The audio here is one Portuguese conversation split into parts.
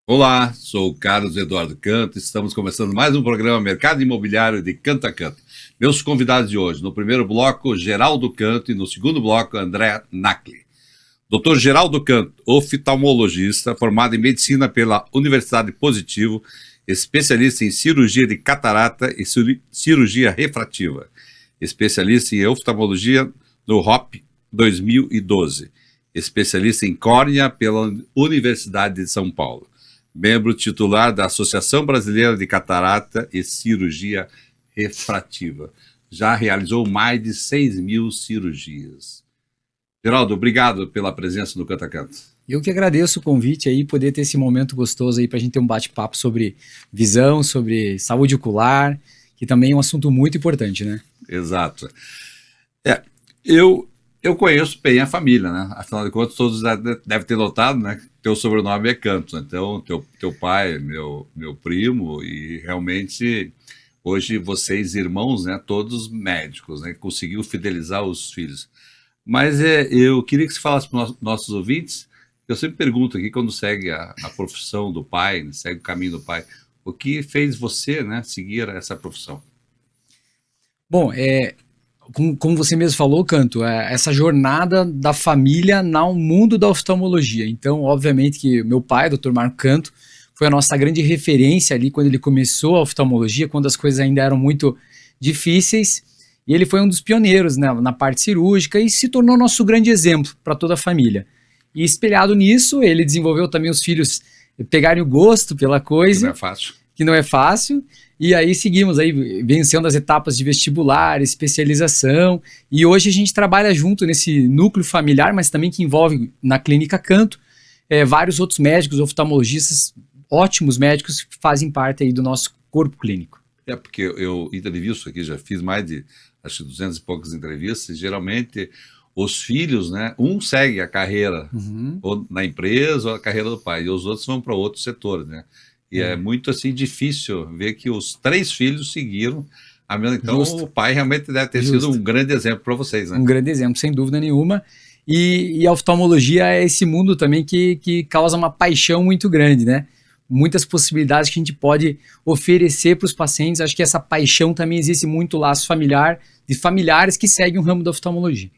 Olá, sou o Carlos Eduardo Canto. Estamos começando mais um programa Mercado Imobiliário de Canto a Canto. Meus convidados de hoje, no primeiro bloco, Geraldo Canto, e no segundo bloco, André Nacli. Dr. Geraldo Canto, oftalmologista, formado em medicina pela Universidade Positivo, especialista em cirurgia de catarata e cirurgia refrativa, especialista em oftalmologia no HOP 2012, especialista em córnea pela Universidade de São Paulo, membro titular da Associação Brasileira de Catarata e Cirurgia Refrativa. Já realizou mais de 6.000 cirurgias. Geraldo, obrigado pela presença no Canto a Canto. Eu que agradeço o convite aí, poder ter esse momento gostoso aí para a gente ter um bate-papo sobre visão, sobre saúde ocular, que também é um assunto muito importante, né? Exato. Eu conheço bem a família, né? Afinal de contas, todos devem ter notado, né? Que teu sobrenome é Canto. Então, teu pai é meu primo e realmente hoje vocês, irmãos, né? Todos médicos, né? Conseguiu fidelizar os filhos. Mas eu queria que você falasse para os nossos ouvintes. Eu sempre pergunto aqui, quando segue a profissão do pai, segue o caminho do pai, o que fez você, né, seguir essa profissão? Bom, como você mesmo falou, Canto, essa jornada da família no mundo da oftalmologia. Então, obviamente que meu pai, Dr. Marco Canto, foi a nossa grande referência ali quando ele começou a oftalmologia, quando as coisas ainda eram muito difíceis. E ele foi um dos pioneiros, né, na parte cirúrgica e se tornou nosso grande exemplo para toda a família. E espelhado nisso, ele desenvolveu também os filhos pegarem o gosto pela coisa. Que não é fácil. Que não é fácil. E aí seguimos aí vencendo as etapas de vestibular, especialização. E hoje a gente trabalha junto nesse núcleo familiar, mas também que envolve na Clínica Canto, vários outros médicos, oftalmologistas, ótimos médicos que fazem parte aí do nosso corpo clínico. Porque eu entrevisto aqui, já fiz mais de, acho que 200 e poucas entrevistas, e geralmente os filhos, né, um segue a carreira ou na empresa ou a carreira do pai, e os outros vão para outro setor, né? E é muito assim difícil ver que os 3 filhos seguiram a mesma. Então, o pai realmente deve ter sido um grande exemplo para vocês, né? Um grande exemplo, sem dúvida nenhuma. E a oftalmologia é esse mundo também que causa uma paixão muito grande, né? Muitas possibilidades que a gente pode oferecer para os pacientes. Acho que essa paixão também existe muito laço familiar, de familiares que seguem o ramo da oftalmologia.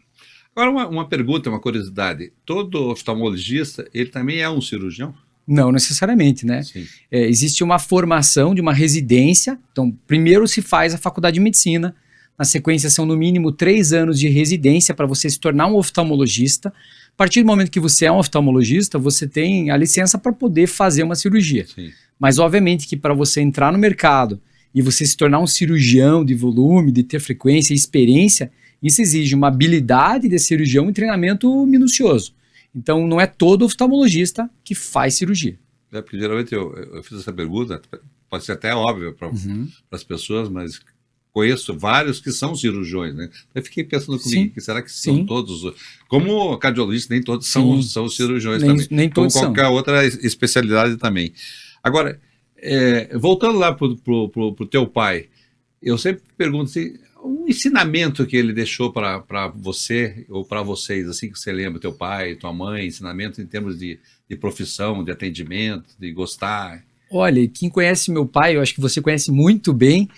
Agora, uma pergunta, uma curiosidade. Todo oftalmologista, ele também é um cirurgião? Não necessariamente, né? Existe uma formação de uma residência. Então, primeiro se faz a faculdade de medicina. Na sequência, são no mínimo 3 anos de residência para você se tornar um oftalmologista. A partir do momento que você é um oftalmologista, você tem a licença para poder fazer uma cirurgia. Sim. Mas, obviamente, que para você entrar no mercado e você se tornar um cirurgião de volume, de ter frequência e experiência, isso exige uma habilidade de cirurgião e treinamento minucioso. Então, não é todo oftalmologista que faz cirurgia. Porque geralmente eu fiz essa pergunta, pode ser até óbvio para as pessoas, mas conheço vários que são cirurgiões, né? Eu fiquei pensando comigo, que será que são todos? Como cardiologista, nem todos são cirurgiões também. Nem todos como qualquer outra especialidade também. Agora, voltando lá para o teu pai, eu sempre pergunto assim, um ensinamento que ele deixou para você ou para vocês, assim que você lembra, teu pai, tua mãe, ensinamento em termos de profissão, de atendimento, de gostar. Olha, quem conhece meu pai, eu acho que você conhece muito bem.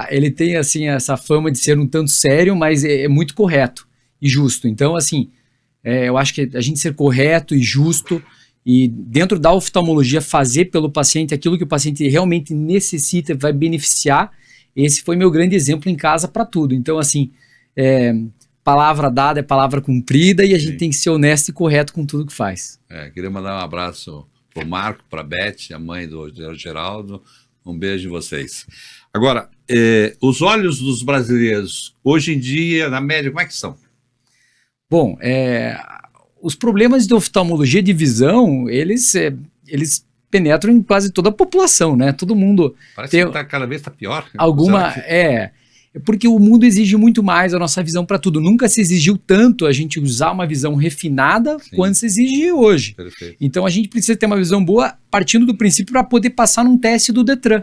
Ele tem assim essa fama de ser um tanto sério, mas é muito correto e justo. Então, assim, eu acho que a gente ser correto e justo e dentro da oftalmologia fazer pelo paciente aquilo que o paciente realmente necessita, vai beneficiar. Esse foi meu grande exemplo em casa para tudo. Então, assim, palavra dada é palavra cumprida e a gente tem que ser honesto e correto com tudo que faz. Queria mandar um abraço para o Marco, para a Beth, a mãe do Geraldo. Um beijo em vocês. Agora, os olhos dos brasileiros, hoje em dia, na média, como é que são? Bom, os problemas de oftalmologia de visão, eles penetram em quase toda a população, né? Todo mundo... Parece que cada vez está pior. Porque o mundo exige muito mais a nossa visão para tudo. Nunca se exigiu tanto a gente usar uma visão refinada quanto se exige hoje. Perfeito. Então a gente precisa ter uma visão boa partindo do princípio para poder passar num teste do Detran.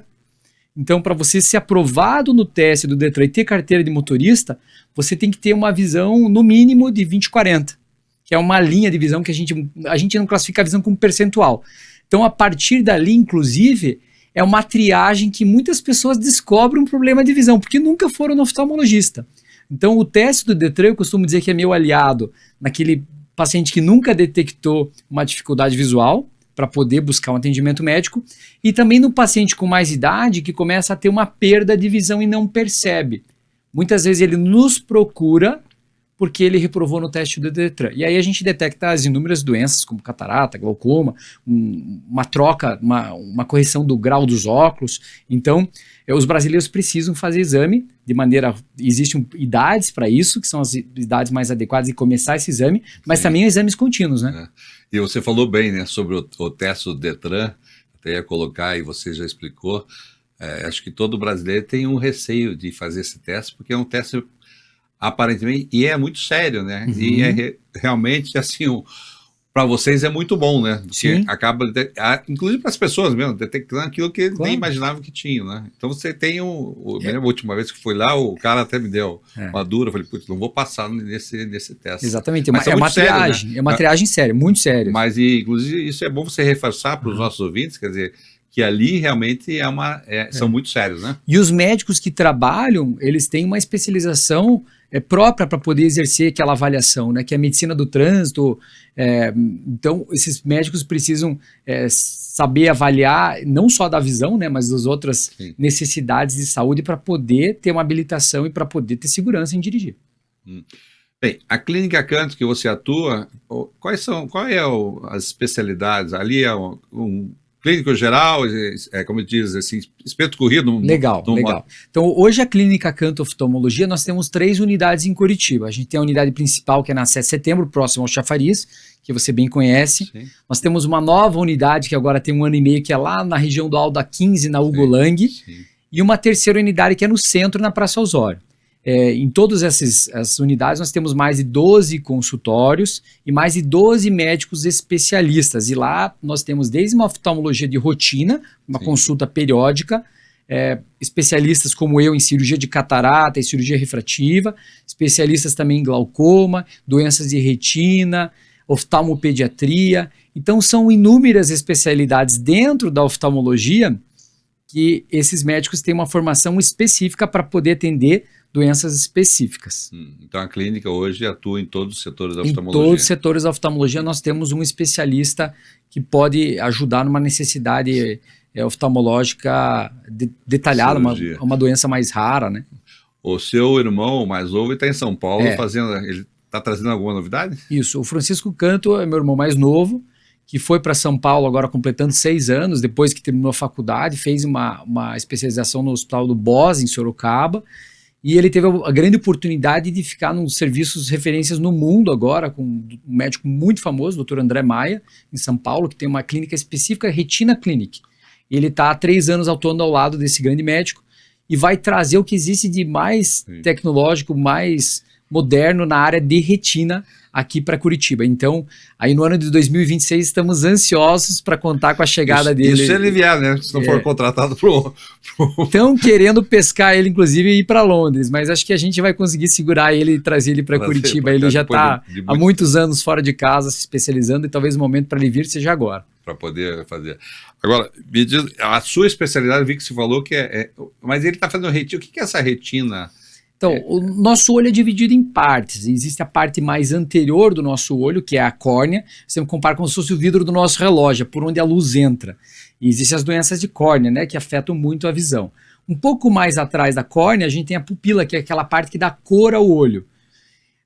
Então, para você ser aprovado no teste do Detran e ter carteira de motorista, você tem que ter uma visão no mínimo de 20/40, que é uma linha de visão que a gente não classifica a visão como percentual. Então, a partir dali, inclusive, é uma triagem que muitas pessoas descobrem um problema de visão, porque nunca foram no oftalmologista. Então, o teste do Detran, eu costumo dizer que é meu aliado naquele paciente que nunca detectou uma dificuldade visual, para poder buscar um atendimento médico, e também no paciente com mais idade que começa a ter uma perda de visão e não percebe. Muitas vezes ele nos procura porque ele reprovou no teste do Detran. E aí a gente detecta as inúmeras doenças, como catarata, glaucoma, uma troca, uma correção do grau dos óculos. Então, os brasileiros precisam fazer exame de maneira... Existem idades para isso, que são as idades mais adequadas de começar esse exame, mas também exames contínuos, né? E você falou bem, né, sobre o teste do Detran, até ia colocar, e você já explicou. Acho que todo brasileiro tem um receio de fazer esse teste, porque é um teste aparentemente, e é muito sério, né? Uhum. E realmente, assim, para vocês é muito bom, né? Porque acaba, inclusive para as pessoas mesmo, detectando aquilo que eles nem imaginavam que tinham, né? Então você tem a última vez que fui lá, o cara até me deu uma dura, eu falei, putz, não vou passar nesse teste. Exatamente, é uma triagem, né? É uma triagem séria, muito séria. Mas, inclusive, isso é bom você reforçar para os nossos ouvintes, quer dizer, que ali realmente são muito sérios, né? E os médicos que trabalham, eles têm uma especialização própria para poder exercer aquela avaliação, né? Que é a medicina do trânsito. Então, esses médicos precisam saber avaliar não só da visão, né? Mas das outras necessidades de saúde para poder ter uma habilitação e para poder ter segurança em dirigir. Bem, a Clínica Canto que você atua, qual é as especialidades? Ali é um clínico geral, como diz, assim, espeto corrido. Legal. Então, hoje a Clínica Canto Oftalmologia, nós temos 3 unidades em Curitiba. A gente tem a unidade principal, que é na 7 de setembro, próximo ao Chafariz, que você bem conhece. Sim. Nós temos uma nova unidade, que agora tem 1 ano e meio, que é lá na região do Alda 15, na Hugo Lang. E uma terceira unidade, que é no centro, na Praça Osório. Em todas essas unidades nós temos mais de 12 consultórios e mais de 12 médicos especialistas. E lá nós temos desde uma oftalmologia de rotina, uma consulta periódica, especialistas como eu em cirurgia de catarata e cirurgia refrativa, especialistas também em glaucoma, doenças de retina, oftalmopediatria. Então são inúmeras especialidades dentro da oftalmologia que esses médicos têm uma formação específica para poder atender doenças específicas. Então a clínica hoje atua em todos os setores da oftalmologia? Em todos os setores da oftalmologia nós temos um especialista que pode ajudar numa necessidade oftalmológica detalhada, uma doença mais rara, né? O seu irmão mais novo está em São Paulo ele está trazendo alguma novidade? Isso, o Francisco Canto é meu irmão mais novo, que foi para São Paulo agora completando 6 anos, depois que terminou a faculdade, fez uma especialização no Hospital do Bos, em Sorocaba. E ele teve a grande oportunidade de ficar nos serviços referências no mundo agora, com um médico muito famoso, o Dr. André Maia, em São Paulo, que tem uma clínica específica, Retina Clinic. Ele está há 3 anos atuando ao lado desse grande médico e vai trazer o que existe de mais tecnológico, mais moderno na área de retina aqui para Curitiba. Então, aí no ano de 2026 estamos ansiosos para contar com a chegada dele. Isso é aliviar, né? Se não for contratado Estão querendo pescar ele, inclusive, e ir para Londres, mas acho que a gente vai conseguir segurar ele e trazer ele para Curitiba. Ele já está há muitos anos fora de casa, se especializando, e talvez o momento para ele vir seja agora. Para poder fazer. Agora, me diz, a sua especialidade, eu vi que você falou que mas ele está fazendo retina. O que é essa retina? Então, o nosso olho é dividido em partes. Existe a parte mais anterior do nosso olho, que é a córnea. Você compara como se fosse o vidro do nosso relógio, por onde a luz entra. E existem as doenças de córnea, né, que afetam muito a visão. Um pouco mais atrás da córnea, a gente tem a pupila, que é aquela parte que dá cor ao olho.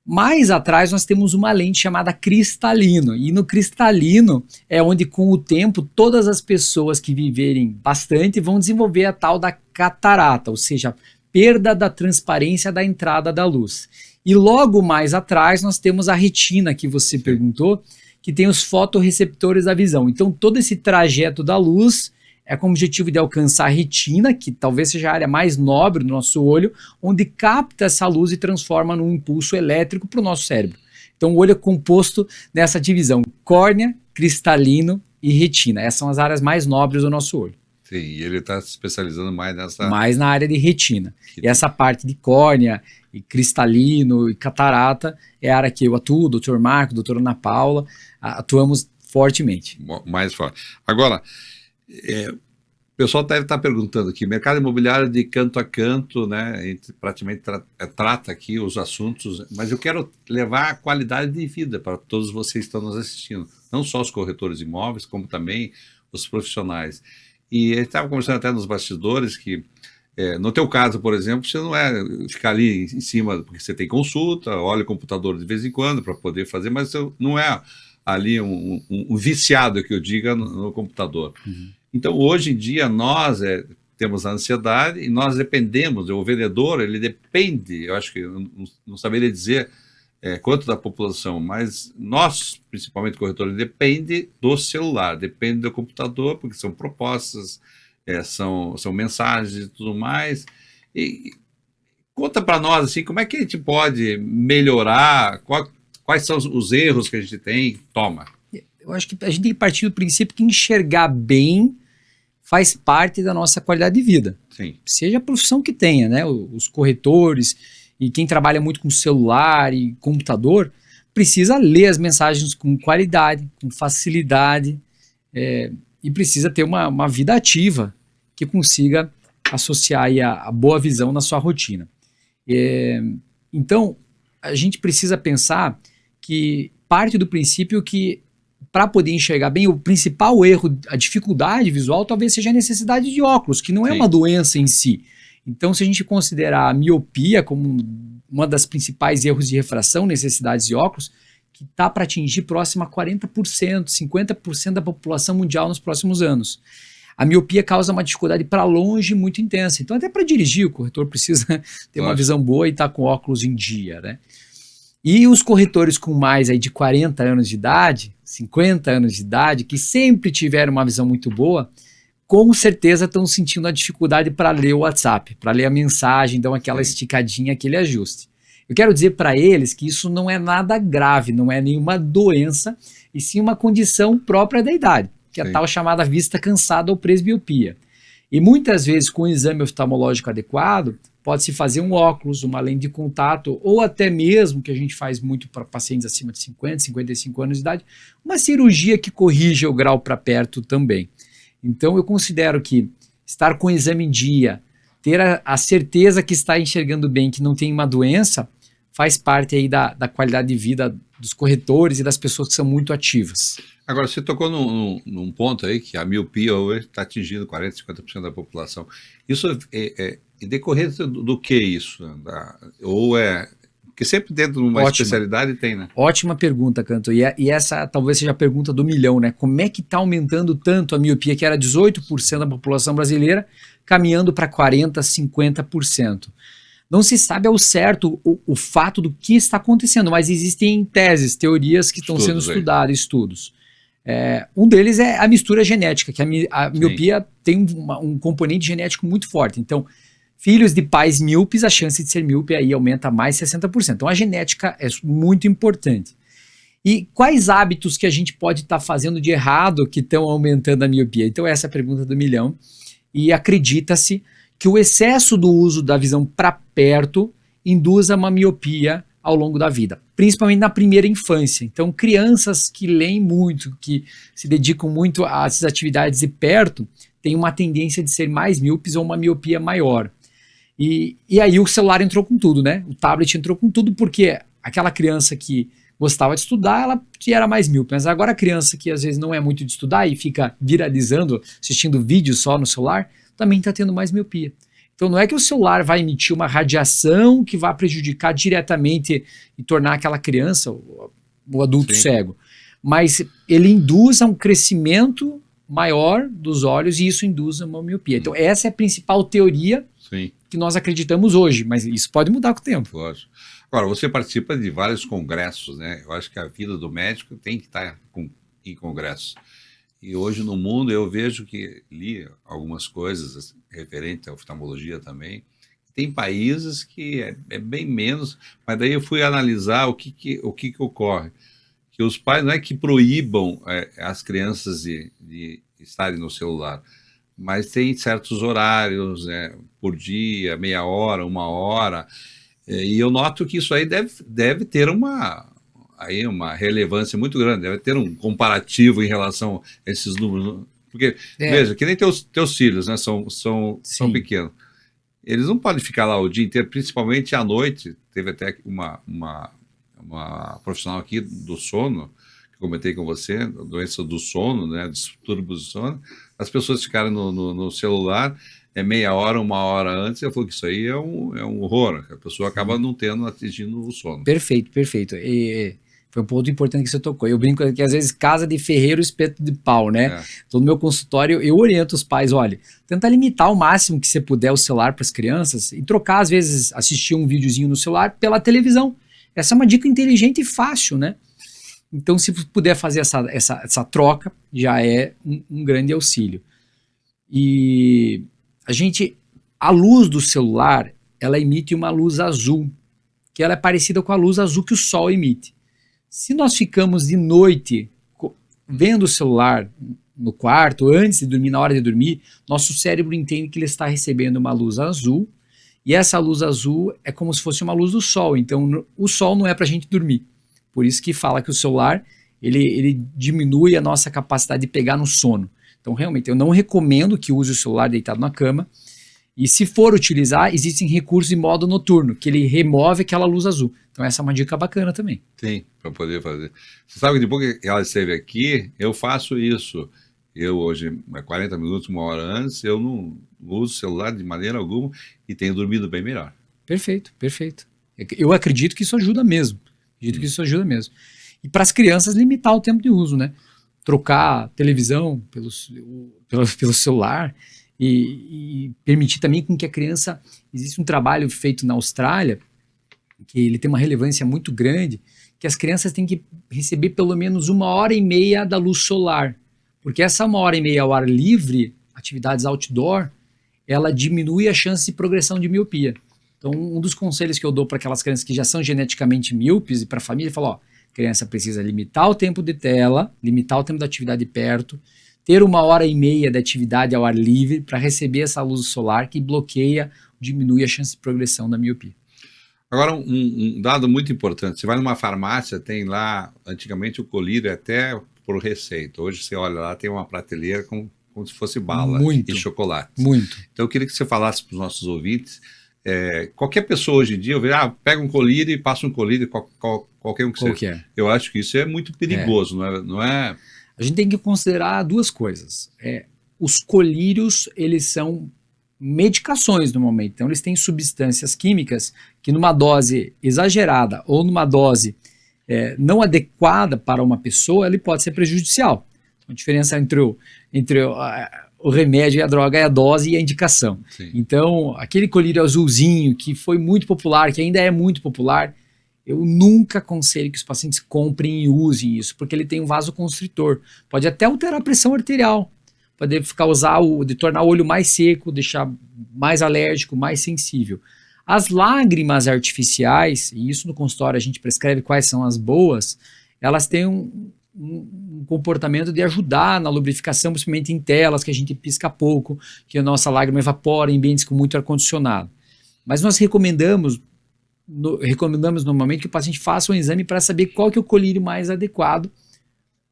Mais atrás, nós temos uma lente chamada cristalino. E no cristalino é onde, com o tempo, todas as pessoas que viverem bastante vão desenvolver a tal da catarata, ou seja, perda da transparência da entrada da luz. E logo mais atrás nós temos a retina, que você perguntou, que tem os fotorreceptores da visão. Então todo esse trajeto da luz é com o objetivo de alcançar a retina, que talvez seja a área mais nobre do nosso olho, onde capta essa luz e transforma num impulso elétrico para o nosso cérebro. Então o olho é composto dessa divisão, córnea, cristalino e retina. Essas são as áreas mais nobres do nosso olho. Sim, e ele está se especializando mais nessa... Mais na área de retina. E essa parte de córnea, e cristalino e catarata é a área que eu atuo, o Dr. Marco, a doutora Ana Paula, atuamos fortemente. Mais forte. Agora, o pessoal deve estar perguntando aqui, mercado imobiliário de canto a canto, né? A gente praticamente trata aqui os assuntos, mas eu quero levar a qualidade de vida para todos vocês que estão nos assistindo, não só os corretores de imóveis, como também os profissionais. E a gente estava conversando até nos bastidores que, no teu caso, por exemplo, você não é ficar ali em cima, porque você tem consulta, olha o computador de vez em quando para poder fazer, mas você não é ali um viciado, que eu diga, no computador. Uhum. Então, hoje em dia, nós temos a ansiedade e nós dependemos, o vendedor, ele depende, eu acho que eu não saberia dizer quanto da população, mas nós, principalmente corretores, depende do celular, depende do computador, porque são propostas, são mensagens e tudo mais. E conta para nós, assim, como é que a gente pode melhorar, quais são os erros que a gente tem? Toma. Eu acho que a gente tem que partir do princípio que enxergar bem faz parte da nossa qualidade de vida. Sim. Seja a profissão que tenha, né? Os corretores e quem trabalha muito com celular e computador precisa ler as mensagens com qualidade, com facilidade, e precisa ter uma vida ativa que consiga associar aí a boa visão na sua rotina. Então, a gente precisa pensar que parte do princípio que, para poder enxergar bem, o principal erro, a dificuldade visual, talvez seja a necessidade de óculos, que não é uma doença em si. Então, se a gente considerar a miopia como uma das principais erros de refração, necessidades de óculos, que está para atingir próximo a 40%, 50% da população mundial nos próximos anos. A miopia causa uma dificuldade para longe muito intensa. Então, até para dirigir, o corretor precisa ter uma visão boa e estar com óculos em dia, né? E os corretores com mais aí de 40 anos de idade, 50 anos de idade, que sempre tiveram uma visão muito boa, com certeza estão sentindo a dificuldade para ler o WhatsApp, para ler a mensagem, dão aquela esticadinha, aquele ajuste. Eu quero dizer para eles que isso não é nada grave, não é nenhuma doença, e sim uma condição própria da idade, que é a tal chamada vista cansada ou presbiopia. E muitas vezes, com o exame oftalmológico adequado, pode-se fazer um óculos, uma lente de contato, ou até mesmo, que a gente faz muito para pacientes acima de 50, 55 anos de idade, uma cirurgia que corrija o grau para perto também. Então, eu considero que estar com o exame em dia, ter a certeza que está enxergando bem, que não tem uma doença, faz parte aí da qualidade de vida dos corretores e das pessoas que são muito ativas. Agora, você tocou num ponto aí que a miopia hoje está atingindo 40%, 50% da população. Isso em decorrência do que isso? Porque sempre dentro de uma especialidade tem, né? Ótima pergunta, Canto. E essa talvez seja a pergunta do milhão, né? Como é que está aumentando tanto a miopia, que era 18% da população brasileira, caminhando para 40%, 50%? Não se sabe ao certo o fato do que está acontecendo, mas existem teses, teorias que estão sendo estudadas, estudos. Um deles é a mistura genética, que a miopia tem um componente genético muito forte. Então, filhos de pais míopes, a chance de ser míope aí aumenta mais 60%. Então, a genética é muito importante. E quais hábitos que a gente pode estar fazendo de errado que estão aumentando a miopia? Então, essa é a pergunta do milhão. E acredita-se que o excesso do uso da visão para perto induz a uma miopia ao longo da vida, principalmente na primeira infância. Então, crianças que leem muito, que se dedicam muito a essas atividades de perto, têm uma tendência de ser mais míopes ou uma miopia maior. E aí o celular entrou com tudo, né? O tablet entrou com tudo, porque aquela criança que gostava de estudar, ela era mais míope. Mas agora a criança que às vezes não é muito de estudar e fica viralizando, assistindo vídeos só no celular, também está tendo mais miopia. Então não é que o celular vai emitir uma radiação que vai prejudicar diretamente e tornar aquela criança, o adulto cego, mas ele induz a um crescimento maior dos olhos e isso induz a uma miopia. Então essa é a principal teoria que nós acreditamos hoje, mas isso pode mudar com o tempo. Lógico. Agora, você participa de vários congressos, né? Eu acho que a vida do médico tem que estar em congressos. E hoje no mundo eu vejo que li algumas coisas referentes à oftalmologia também. Tem países que é bem menos, mas daí eu fui analisar o que ocorre. Que os pais não é que proíbam as crianças de estarem no celular, mas tem certos horários, por dia, meia hora, uma hora, e eu noto que isso aí deve ter aí uma relevância muito grande, deve ter um comparativo em relação a esses números. Porque, veja, que nem teus filhos, né, são pequenos. Eles não podem ficar lá o dia inteiro, principalmente à noite. Teve até uma profissional aqui do sono, que eu comentei com você, doença do sono, né, distúrbios do sono. As pessoas ficaram no celular meia hora, uma hora antes. Eu falo que isso aí é um horror. A pessoa acaba não atingindo o sono. Perfeito, perfeito. E foi um ponto importante que você tocou. Eu brinco que às vezes casa de ferreiro, espeto de pau, né? Então, no meu consultório, eu oriento os pais, olha, tentar limitar ao máximo que você puder o celular para as crianças e trocar, às vezes, assistir um videozinho no celular pela televisão. Essa é uma dica inteligente e fácil, né? Então, se puder fazer essa troca, já é um grande auxílio. E a luz do celular, ela emite uma luz azul, que ela é parecida com a luz azul que o sol emite. Se nós ficamos de noite vendo o celular no quarto, antes de dormir, na hora de dormir, nosso cérebro entende que ele está recebendo uma luz azul, e essa luz azul é como se fosse uma luz do sol, então o sol não é para a gente dormir. Por isso que fala que o celular, ele diminui a nossa capacidade de pegar no sono. Então, realmente, eu não recomendo que use o celular deitado na cama, e se for utilizar, existem recursos de modo noturno, que ele remove aquela luz azul. Então essa é uma dica bacana também. Sim, para poder fazer. Você sabe que depois que ela esteve aqui, eu faço isso. Eu hoje, 40 minutos, uma hora antes, eu não uso o celular de maneira alguma e tenho dormido bem melhor. Perfeito, perfeito. Eu acredito que isso ajuda mesmo. E para as crianças, limitar o tempo de uso, né? Trocar a televisão pelo celular. E permitir também com que a criança... Existe um trabalho feito na Austrália, que ele tem uma relevância muito grande, que as crianças têm que receber pelo menos 1h30 da luz solar. Porque essa 1h30 ao ar livre, atividades outdoor, ela diminui a chance de progressão de miopia. Então, um dos conselhos que eu dou para aquelas crianças que já são geneticamente míopes e para a família, eu falo, ó, a criança precisa limitar o tempo de tela, limitar o tempo da atividade perto, ter 1h30 de atividade ao ar livre para receber essa luz solar que bloqueia, diminui a chance de progressão da miopia. Agora, um dado muito importante, você vai numa farmácia, tem lá, antigamente o colírio até por receita, hoje você olha lá, tem uma prateleira como se fosse bala e chocolate. Muito. Então eu queria que você falasse para os nossos ouvintes, qualquer pessoa hoje em dia, eu vejo, pega um colírio e passa um colírio, qualquer um que seja. Eu acho que isso é muito perigoso, não é? A gente tem que considerar duas coisas. Os colírios, eles são medicações no momento. Então, eles têm substâncias químicas que numa dose exagerada ou numa dose não adequada para uma pessoa, ele pode ser prejudicial. A diferença entre o remédio e a droga é a dose e a indicação. Sim. Então, aquele colírio azulzinho que foi muito popular, que ainda é muito popular, eu nunca aconselho que os pacientes comprem e usem isso, porque ele tem um vasoconstritor. Pode até alterar a pressão arterial, pode de tornar o olho mais seco, deixar mais alérgico, mais sensível. As lágrimas artificiais, e isso no consultório a gente prescreve quais são as boas, elas têm um comportamento de ajudar na lubrificação, principalmente em telas que a gente pisca pouco, que a nossa lágrima evapora em ambientes com muito ar-condicionado. Mas nós recomendamos normalmente que o paciente faça um exame para saber qual que é o colírio mais adequado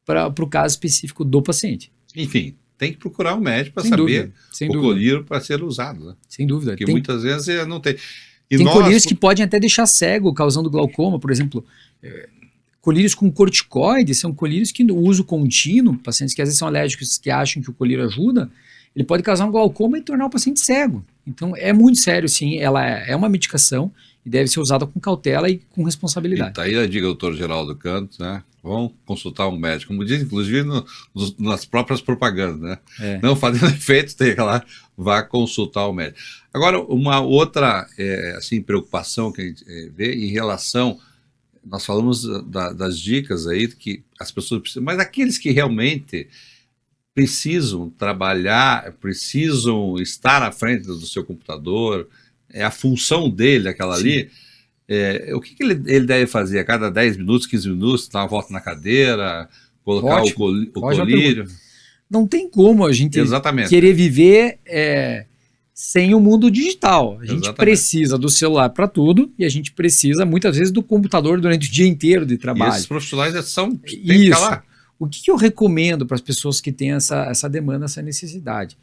para o caso específico do paciente. Enfim, tem que procurar um médico para saber o colírio para ser usado. Né? Sem dúvida. Porque muitas vezes não tem. Tem colírios que podem até deixar cego, causando glaucoma, por exemplo. Colírios com corticoides são colírios que no uso contínuo, pacientes que às vezes são alérgicos que acham que o colírio ajuda, ele pode causar um glaucoma e tornar o paciente cego. Então é muito sério, sim, ela é uma medicação e deve ser usada com cautela e com responsabilidade. E tá aí a dica do Dr. Geraldo Canto, né? Vão consultar um médico, como diz, inclusive nas próprias propagandas, né? Não fazendo efeito, tem aquela, vá consultar o médico. Agora, uma outra preocupação que a gente vê em relação, nós falamos das dicas aí que as pessoas precisam, mas aqueles que realmente precisam trabalhar, precisam estar à frente do seu computador, a função dele, aquela Sim. ali, o que ele deve fazer? A cada 10 minutos, 15 minutos, dar uma volta na cadeira, colocar o colírio? Não tem como a gente Exatamente. querer viver sem o mundo digital. A gente Exatamente. precisa do celular para tudo e a gente precisa, muitas vezes, do computador durante o dia inteiro de E trabalho. esses profissionais tem que Isso. ficar lá. O que eu recomendo para as pessoas que têm essa demanda, essa necessidade?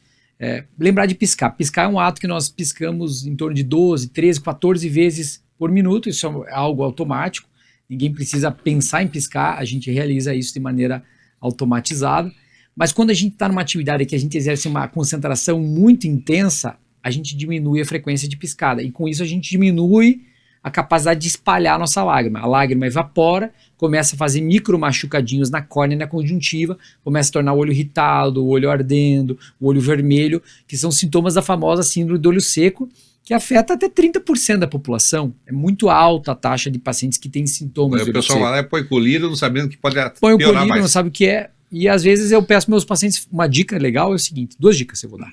Lembrar de piscar. Piscar é um ato que nós piscamos em torno de 12, 13, 14 vezes por minuto. Isso é algo automático. Ninguém precisa pensar em piscar. A gente realiza isso de maneira automatizada. Mas quando a gente está numa atividade que a gente exerce uma concentração muito intensa, a gente diminui a frequência de piscada. E com isso a gente diminui a capacidade de espalhar a nossa lágrima. A lágrima evapora, começa a fazer micro machucadinhos na córnea e na conjuntiva, começa a tornar o olho irritado, o olho ardendo, o olho vermelho, que são sintomas da famosa síndrome do olho seco, que afeta até 30% da população. É muito alta a taxa de pacientes que têm sintomas O do olho pessoal seco. vai lá e põe colírio, não sabendo que pode Põe o piorar colírio, mais. não sabe o que é. E às vezes eu peço para meus pacientes, uma dica legal é o seguinte, 2 dicas eu vou dar.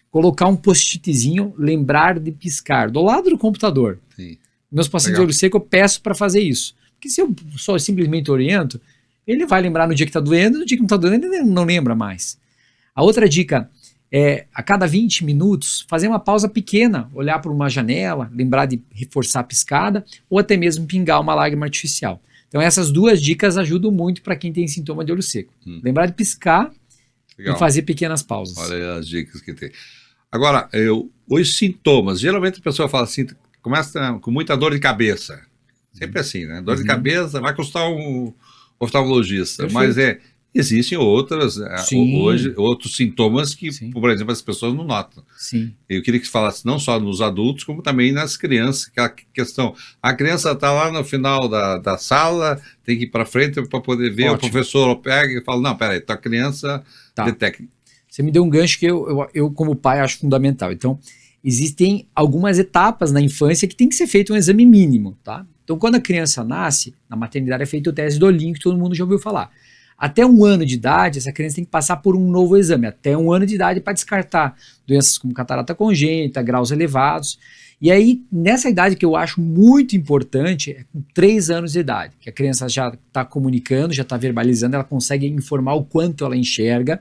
Colocar um post-itzinho, lembrar de piscar, do lado do computador. Sim. Meus pacientes Legal. de olho seco eu peço para fazer isso. Porque se eu só simplesmente oriento, ele vai lembrar no dia que está doendo, no dia que não está doendo ele não lembra mais. A outra dica é, a cada 20 minutos, fazer uma pausa pequena, olhar para uma janela, lembrar de reforçar a piscada, ou até mesmo pingar uma lágrima artificial. Então essas 2 dicas ajudam muito para quem tem sintoma de olho seco. Lembrar de piscar Legal. e fazer pequenas pausas. Olha aí as dicas que tem. Agora, os sintomas. Geralmente a pessoa fala assim, começa com muita dor de cabeça. Sempre assim, né? Dor de cabeça, vai consultar um oftalmologista. Perfeito. Mas existem outros sintomas que, Sim. por exemplo, as pessoas não notam. Sim. Eu queria que você falasse não só nos adultos, como também nas crianças. Aquela questão, a criança está lá no final da sala, tem que ir para frente para poder ver, Ótimo. o professor pega e fala, não, peraí, tua criança Tá. detecta. Você me deu um gancho que eu como pai, acho fundamental. Então, existem algumas etapas na infância que tem que ser feito um exame mínimo, tá? Então, quando a criança nasce, na maternidade é feito o teste do olhinho, que todo mundo já ouviu falar. Até 1 ano de idade, essa criança tem que passar por um novo exame, até 1 ano de idade, para descartar doenças como catarata congênita, graus elevados. E aí, nessa idade que eu acho muito importante, é com 3 anos de idade, que a criança já está comunicando, já está verbalizando, ela consegue informar o quanto ela enxerga.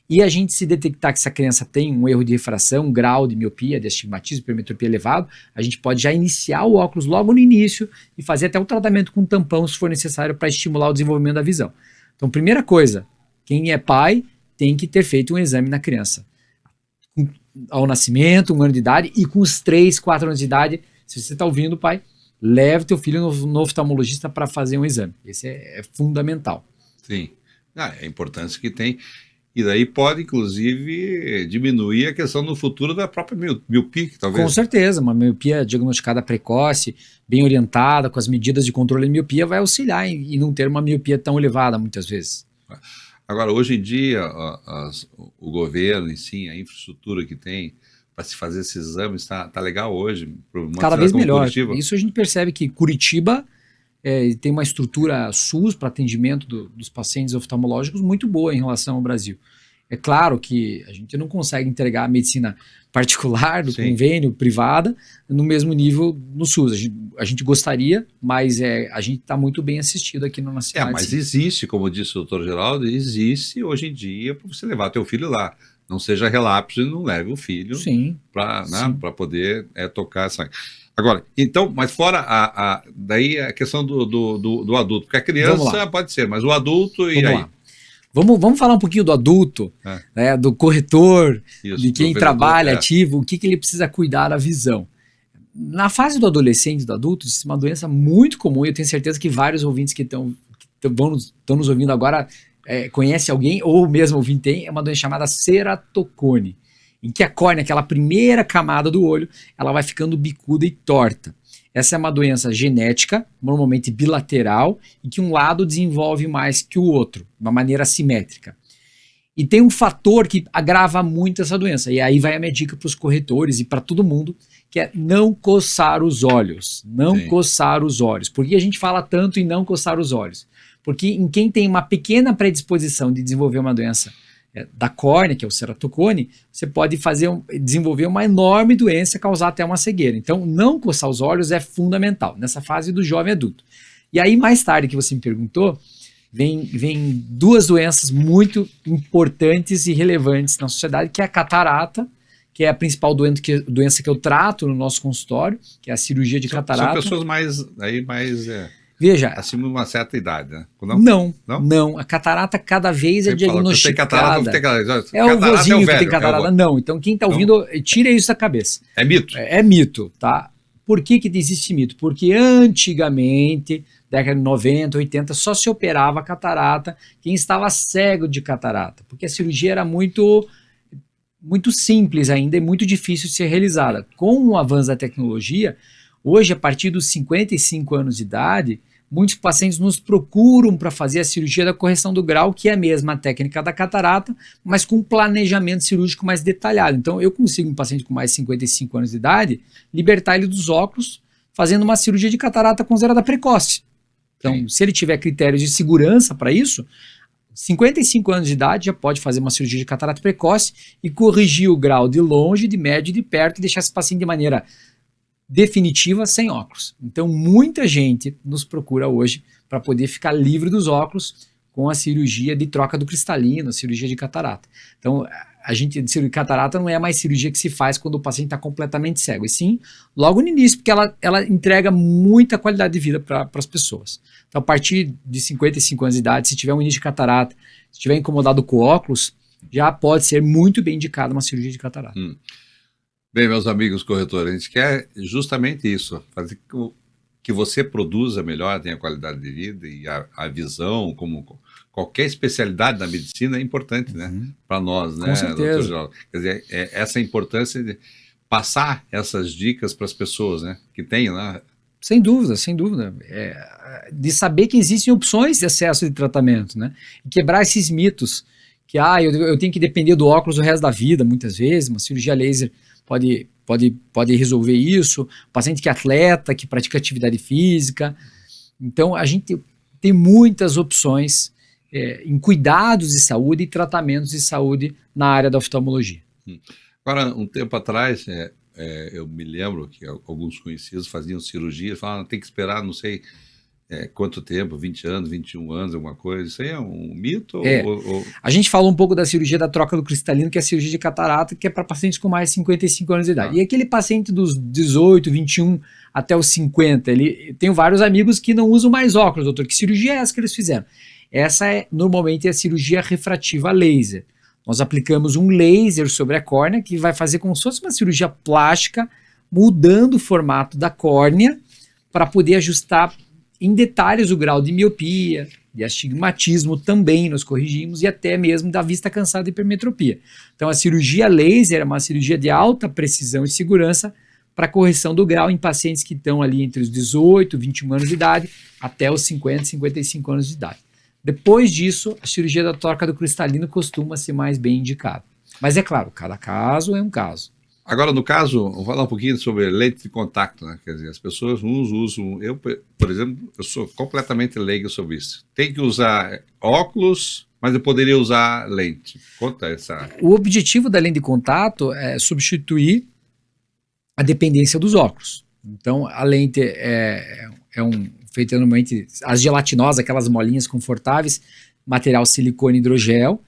E a gente, se detectar que essa criança tem um erro de refração, um grau de miopia, de astigmatismo, hipermetropia elevado, a gente pode já iniciar o óculos logo no início e fazer até o tratamento com tampão, se for necessário, para estimular o desenvolvimento da visão. Então, primeira coisa, quem é pai tem que ter feito um exame na criança. Ao nascimento, 1 ano de idade, e com os 3, 4 anos de idade, se você está ouvindo, pai, leve teu filho no oftalmologista para fazer um exame. Esse é fundamental. Sim. É a importância que tem. E daí pode, inclusive, diminuir a questão no futuro da própria miopia, talvez. Com certeza, uma miopia diagnosticada precoce, bem orientada, com as medidas de controle de miopia, vai auxiliar em não ter uma miopia tão elevada, muitas vezes. Agora, hoje em dia, o governo, em si, a infraestrutura que tem para se fazer esses exames, está legal hoje. Cada vez melhor. Curitiba. Isso a gente percebe que Curitiba tem uma estrutura SUS para atendimento dos pacientes oftalmológicos muito boa em relação ao Brasil. É claro que a gente não consegue entregar a medicina particular, do Sim. convênio, privada, no mesmo nível no SUS. A gente gostaria, mas a gente está muito bem assistido aqui na nossa cidade. Mas sim. existe, como disse o doutor Geraldo, existe hoje em dia para você levar teu filho lá. Não seja relapso e não leve o filho Sim. para poder tocar essa... Agora, então, mas fora daí a questão do adulto, porque a criança pode ser, mas o adulto e Vamos aí? lá. Vamos falar um pouquinho do adulto, né, do corretor, Isso, de quem do trabalha vendedor, ativo, o que ele precisa cuidar da visão. Na fase do adolescente e do adulto, existe uma doença muito comum, e eu tenho certeza que vários ouvintes que estão nos ouvindo agora conhecem alguém, ou mesmo ouvinte tem, é uma doença chamada ceratocone, em que a córnea, aquela primeira camada do olho, ela vai ficando bicuda e torta. Essa é uma doença genética, normalmente bilateral, em que um lado desenvolve mais que o outro, de uma maneira assimétrica. E tem um fator que agrava muito essa doença, e aí vai a minha dica para os corretores e para todo mundo, que é não coçar os olhos. Não Sim. coçar os olhos. Por que a gente fala tanto em não coçar os olhos? Porque em quem tem uma pequena predisposição de desenvolver uma doença da córnea, que é o ceratocone, você pode desenvolver uma enorme doença, causar até uma cegueira. Então, não coçar os olhos é fundamental, nessa fase do jovem adulto. E aí, mais tarde, que você me perguntou, vem 2 doenças muito importantes e relevantes na sociedade, que é a catarata, que é a principal doença que eu trato no nosso consultório, que é a cirurgia de catarata. São pessoas mais Veja, acima de uma certa idade, né? Não. A catarata cada vez é diagnosticada. Catarata, é o vozinho que tem velho, catarata. Não, então quem está ouvindo, tira isso da cabeça. É mito. É mito, tá? Por que existe mito? Porque antigamente, década de 90, 80, só se operava catarata quem estava cego de catarata, porque a cirurgia era muito simples ainda e muito difícil de ser realizada. Com o avanço da tecnologia, hoje, a partir dos 55 anos de idade, muitos pacientes nos procuram para fazer a cirurgia da correção do grau, que é a mesma técnica da catarata, mas com um planejamento cirúrgico mais detalhado. Então, eu consigo um paciente com mais de 55 anos de idade, libertar ele dos óculos, fazendo uma cirurgia de catarata considerada precoce. Então, se ele tiver critérios de segurança para isso, 55 anos de idade já pode fazer uma cirurgia de catarata precoce e corrigir o grau de longe, de médio e de perto e deixar esse paciente de maneira definitiva sem óculos. Então, muita gente nos procura hoje para poder ficar livre dos óculos com a cirurgia de troca do cristalino, a cirurgia de catarata. Então, a cirurgia de catarata não é mais cirurgia que se faz quando o paciente está completamente cego, e sim logo no início, porque ela entrega muita qualidade de vida para as pessoas. Então, a partir de 55 anos de idade, se tiver um início de catarata, se estiver incomodado com óculos, já pode ser muito bem indicada uma cirurgia de catarata. Bem, meus amigos corretores, a gente quer justamente isso, fazer que você produza melhor, tenha qualidade de vida e a visão, como qualquer especialidade da medicina, é importante, né? Para nós, né? Com certeza. Dr. Geraldo? Quer dizer, essa importância de passar essas dicas para as pessoas, né? Que tenham, né? Sem dúvida, sem dúvida. De saber que existem opções de acesso de tratamento, né? E quebrar esses mitos que eu tenho que depender do óculos o resto da vida, muitas vezes, uma cirurgia laser pode resolver isso, paciente que é atleta, que pratica atividade física. Então, a gente tem muitas opções em cuidados de saúde e tratamentos de saúde na área da oftalmologia. Agora, um tempo atrás, eu me lembro que alguns conhecidos faziam cirurgia, falavam, tem que esperar, não sei quanto tempo, 20 anos, 21 anos, alguma coisa. Isso aí é um mito? A gente falou um pouco da cirurgia da troca do cristalino, que é a cirurgia de catarata, que é para pacientes com mais de 55 anos de idade. E aquele paciente dos 18, 21 até os 50, tenho vários amigos que não usam mais óculos, doutor. Que cirurgia é essa que eles fizeram? Essa normalmente é a cirurgia refrativa laser. Nós aplicamos um laser sobre a córnea, que vai fazer como se fosse uma cirurgia plástica, mudando o formato da córnea para poder ajustar em detalhes o grau de miopia, de astigmatismo também nós corrigimos, e até mesmo da vista cansada e hipermetropia. Então a cirurgia laser é uma cirurgia de alta precisão e segurança para correção do grau em pacientes que estão ali entre os 18, 21 anos de idade até os 50, 55 anos de idade. Depois disso, a cirurgia da troca do cristalino costuma ser mais bem indicada. Mas é claro, cada caso é um caso. Agora, no caso, vou falar um pouquinho sobre lente de contato, né? Quer dizer, as pessoas usam, eu, por exemplo, eu sou completamente leigo sobre isso. Tem que usar óculos, mas eu poderia usar lente. Conta essa. O objetivo da lente de contato é substituir a dependência dos óculos. Então, a lente feita normalmente, as gelatinosas, aquelas molinhas confortáveis, material silicone e hidrogel.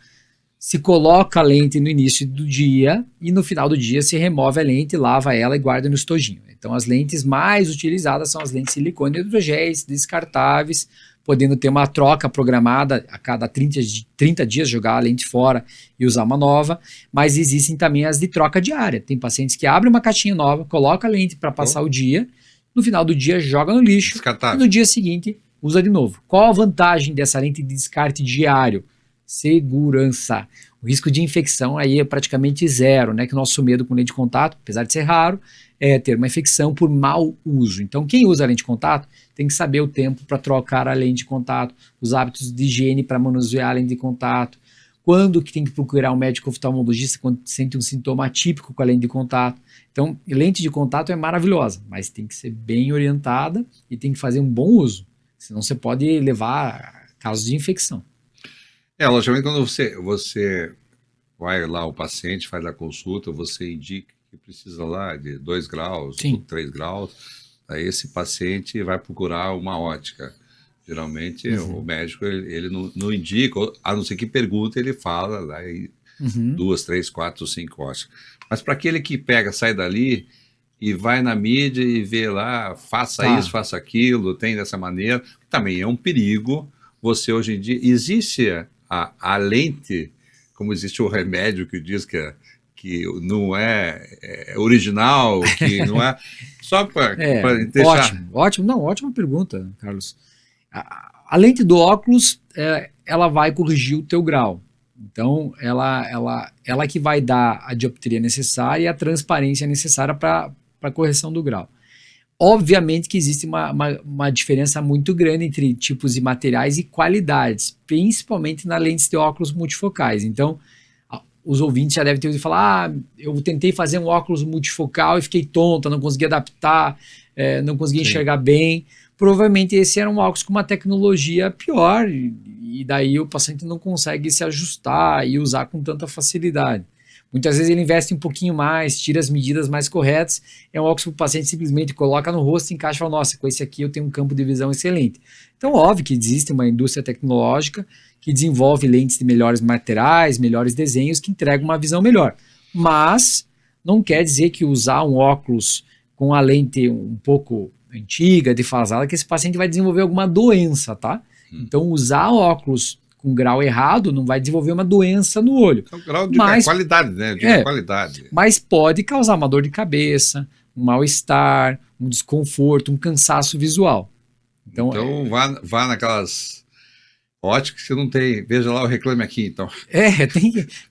Se coloca a lente no início do dia e no final do dia se remove a lente, lava ela e guarda no estojinho. Então as lentes mais utilizadas são as lentes silicone e hidrogéis, descartáveis, podendo ter uma troca programada a cada 30 dias, jogar a lente fora e usar uma nova, mas existem também as de troca diária. Tem pacientes que abrem uma caixinha nova, colocam a lente para passar o dia, no final do dia joga no lixo e no dia seguinte usa de novo. Qual a vantagem dessa lente de descarte diário? Segurança. O risco de infecção aí é praticamente zero, né? Que o nosso medo com lente de contato, apesar de ser raro, é ter uma infecção por mau uso. Então, quem usa a lente de contato tem que saber o tempo para trocar a lente de contato, os hábitos de higiene para manusear a lente de contato, quando que tem que procurar um médico oftalmologista quando sente um sintoma atípico com a lente de contato. Então, lente de contato é maravilhosa, mas tem que ser bem orientada e tem que fazer um bom uso, senão você pode levar a casos de infecção. Logicamente, quando você vai lá, o paciente faz a consulta, você indica que precisa lá de 2 graus, 3 graus, aí esse paciente vai procurar uma ótica. Geralmente, o médico ele não indica, a não ser que pergunta, ele fala lá, Uhum. 2, 3, 4, 5 óticas. Mas para aquele que pega, sai dali e vai na mídia e vê lá, faça Tá. isso, faça aquilo, tem dessa maneira, também é um perigo. Você hoje em dia, existe a lente, como existe o remédio que diz que não é original, que não é. Só para deixar. Ótimo. Não, ótima pergunta, Carlos. A lente do óculos, ela vai corrigir o teu grau. Então, ela que vai dar a dioptria necessária e a transparência necessária para a correção do grau. Obviamente que existe uma diferença muito grande entre tipos de materiais e qualidades, principalmente nas lentes de óculos multifocais. Então, os ouvintes já devem ter ouvido falar, eu tentei fazer um óculos multifocal e fiquei tonta, não consegui adaptar, não consegui enxergar bem. Provavelmente esse era um óculos com uma tecnologia pior e daí o paciente não consegue se ajustar e usar com tanta facilidade. Muitas vezes ele investe um pouquinho mais, tira as medidas mais corretas, é um óculos que o paciente simplesmente coloca no rosto, encaixa e fala, nossa, com esse aqui eu tenho um campo de visão excelente. Então, óbvio que existe uma indústria tecnológica que desenvolve lentes de melhores materiais, melhores desenhos, que entregam uma visão melhor. Mas não quer dizer que usar um óculos com a lente um pouco antiga, defasada, que esse paciente vai desenvolver alguma doença, tá? Então, usar óculos com grau errado não vai desenvolver uma doença no olho. É o grau de qualidade, né? Qualidade. Mas pode causar uma dor de cabeça, um mal-estar, um desconforto, um cansaço visual. Então vá naquelas óticas que você não tem. Veja lá o Reclame Aqui, então.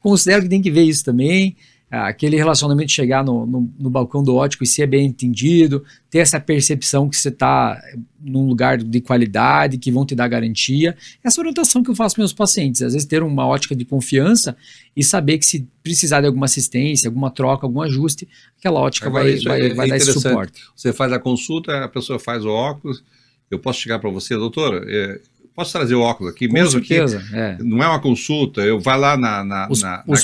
Considero que tem que ver isso também. Aquele relacionamento, chegar no balcão do ótico e ser bem entendido, ter essa percepção que você está num lugar de qualidade, que vão te dar garantia. Essa orientação que eu faço para meus pacientes, às vezes ter uma ótica de confiança e saber que se precisar de alguma assistência, alguma troca, algum ajuste, aquela ótica vai dar esse suporte. Você faz a consulta, a pessoa faz o óculos, eu posso chegar para você, doutora, posso trazer o óculos aqui? Com mesmo certeza, que não é uma consulta, eu vou lá na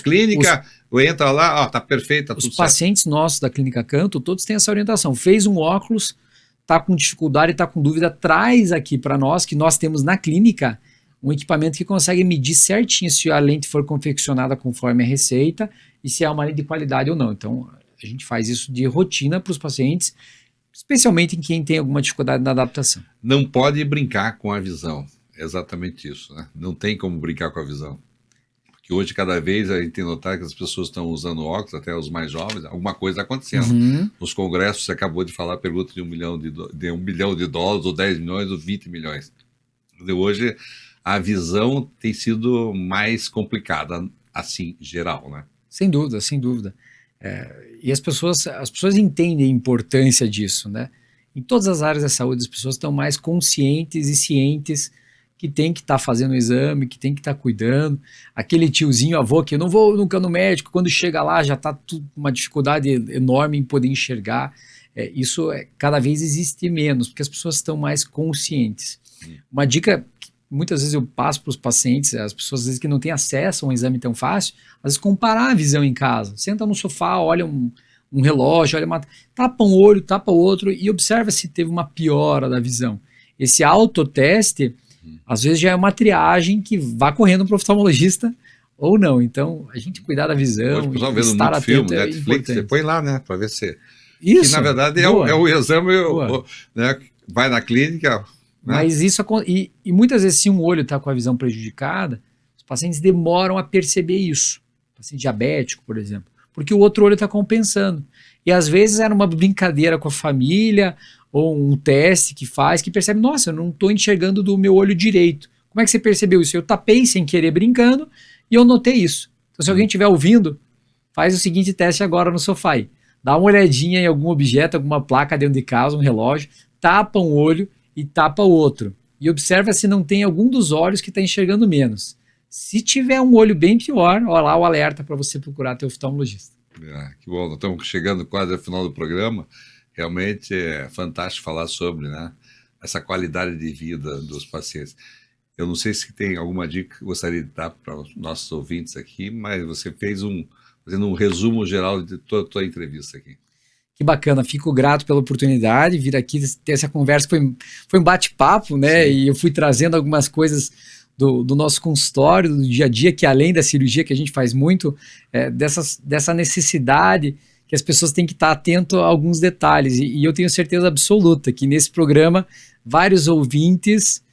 clínica, eu entro lá, tá perfeito, tá tudo certo. Os pacientes nossos da Clínica Canto, todos têm essa orientação. Fez um óculos, tá com dificuldade, tá com dúvida, traz aqui para nós, que nós temos na clínica um equipamento que consegue medir certinho se a lente for confeccionada conforme a receita e se é uma lente de qualidade ou não. Então, a gente faz isso de rotina para os pacientes, especialmente em quem tem alguma dificuldade na adaptação. Não pode brincar com a visão. Exatamente isso, né? Não tem como brincar com a visão. Porque hoje, cada vez, a gente tem notado que as pessoas estão usando óculos, até os mais jovens, alguma coisa está acontecendo. Nos congressos, você acabou de falar a pergunta de $1 bilhão, ou 10 milhões, ou 20 milhões. Hoje, a visão tem sido mais complicada, assim, geral, né? Sem dúvida, sem dúvida. E as pessoas entendem a importância disso, né? Em todas as áreas da saúde, as pessoas estão mais conscientes e cientes que tem que estar fazendo o exame, que tem que estar cuidando. Aquele tiozinho, avô, que eu não vou nunca no médico, quando chega lá já está uma dificuldade enorme em poder enxergar. Isso cada vez existe menos, porque as pessoas estão mais conscientes. Uma dica que muitas vezes eu passo para os pacientes, as pessoas às vezes que não têm acesso a um exame tão fácil, às vezes comparar a visão em casa. Senta no sofá, olha um relógio, tapa um olho, tapa o outro e observa se teve uma piora da visão. Esse autoteste, às vezes já é uma triagem que vá correndo para o oftalmologista ou não. Então, a gente cuidar da visão, hoje o pessoal vendo estar muito filme, atento, Netflix, você põe lá, né, para ver se... Isso. Que, na verdade, é o exame, né, vai na clínica... Né? Mas isso... E muitas vezes, se um olho está com a visão prejudicada, os pacientes demoram a perceber isso. Paciente diabético, por exemplo. Porque o outro olho está compensando. E às vezes era uma brincadeira com a família, ou um teste que faz, que percebe, nossa, eu não estou enxergando do meu olho direito. Como é que você percebeu isso? Eu tapei sem querer brincando e eu notei isso. Então, se alguém estiver ouvindo, faz o seguinte teste agora no sofá aí. Dá uma olhadinha em algum objeto, alguma placa dentro de casa, um relógio, tapa um olho e tapa o outro. E observa se não tem algum dos olhos que está enxergando menos. Se tiver um olho bem pior, olha lá o alerta para você procurar teu oftalmologista. Que bom, nós estamos chegando quase ao final do programa. Realmente é fantástico falar sobre, né, essa qualidade de vida dos pacientes. Eu não sei se tem alguma dica que gostaria de dar para os nossos ouvintes aqui, mas você fazendo um resumo geral de toda a tua entrevista aqui. Que bacana, fico grato pela oportunidade de vir aqui ter essa conversa. Foi um bate-papo, né? Sim. E eu fui trazendo algumas coisas do nosso consultório, do dia a dia, que além da cirurgia que a gente faz muito, dessa necessidade que as pessoas têm que estar atento a alguns detalhes. E eu tenho certeza absoluta que nesse programa vários ouvintes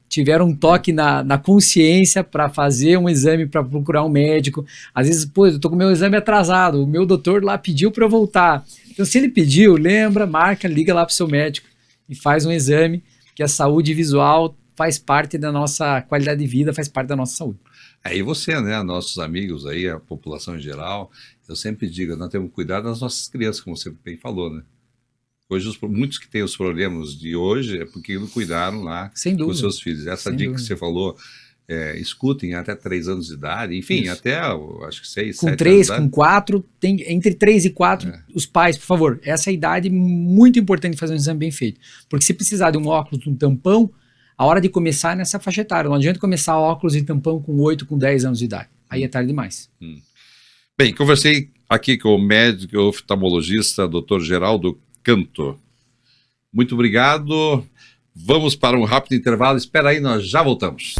tiveram um toque na consciência para fazer um exame, para procurar um médico. Às vezes, pô, eu tô com o meu exame atrasado, o meu doutor lá pediu para eu voltar. Então, se ele pediu, lembra, marca, liga lá para o seu médico e faz um exame, que a saúde visual faz parte da nossa qualidade de vida, faz parte da nossa saúde. E você, né, nossos amigos aí, a população em geral, eu sempre digo, nós temos que cuidar das nossas crianças, como você bem falou, né? Hoje, muitos que têm os problemas de hoje é porque não cuidaram lá com os seus filhos. Essa dica que você falou, escutem até 3 anos de idade, enfim, isso. Até, acho que 6, 7 anos de idade. Com 3, com 4, entre 3 e 4, os pais, por favor, essa é a idade muito importante de fazer um exame bem feito. Porque se precisar de um óculos, de um tampão, a hora de começar é nessa faixa etária. Não adianta começar óculos e tampão com 8, com 10 anos de idade. Aí é tarde demais. Bem, conversei aqui com o médico oftalmologista, Dr. Geraldo Canto. Muito obrigado. Vamos para um rápido intervalo. Espera aí, nós já voltamos.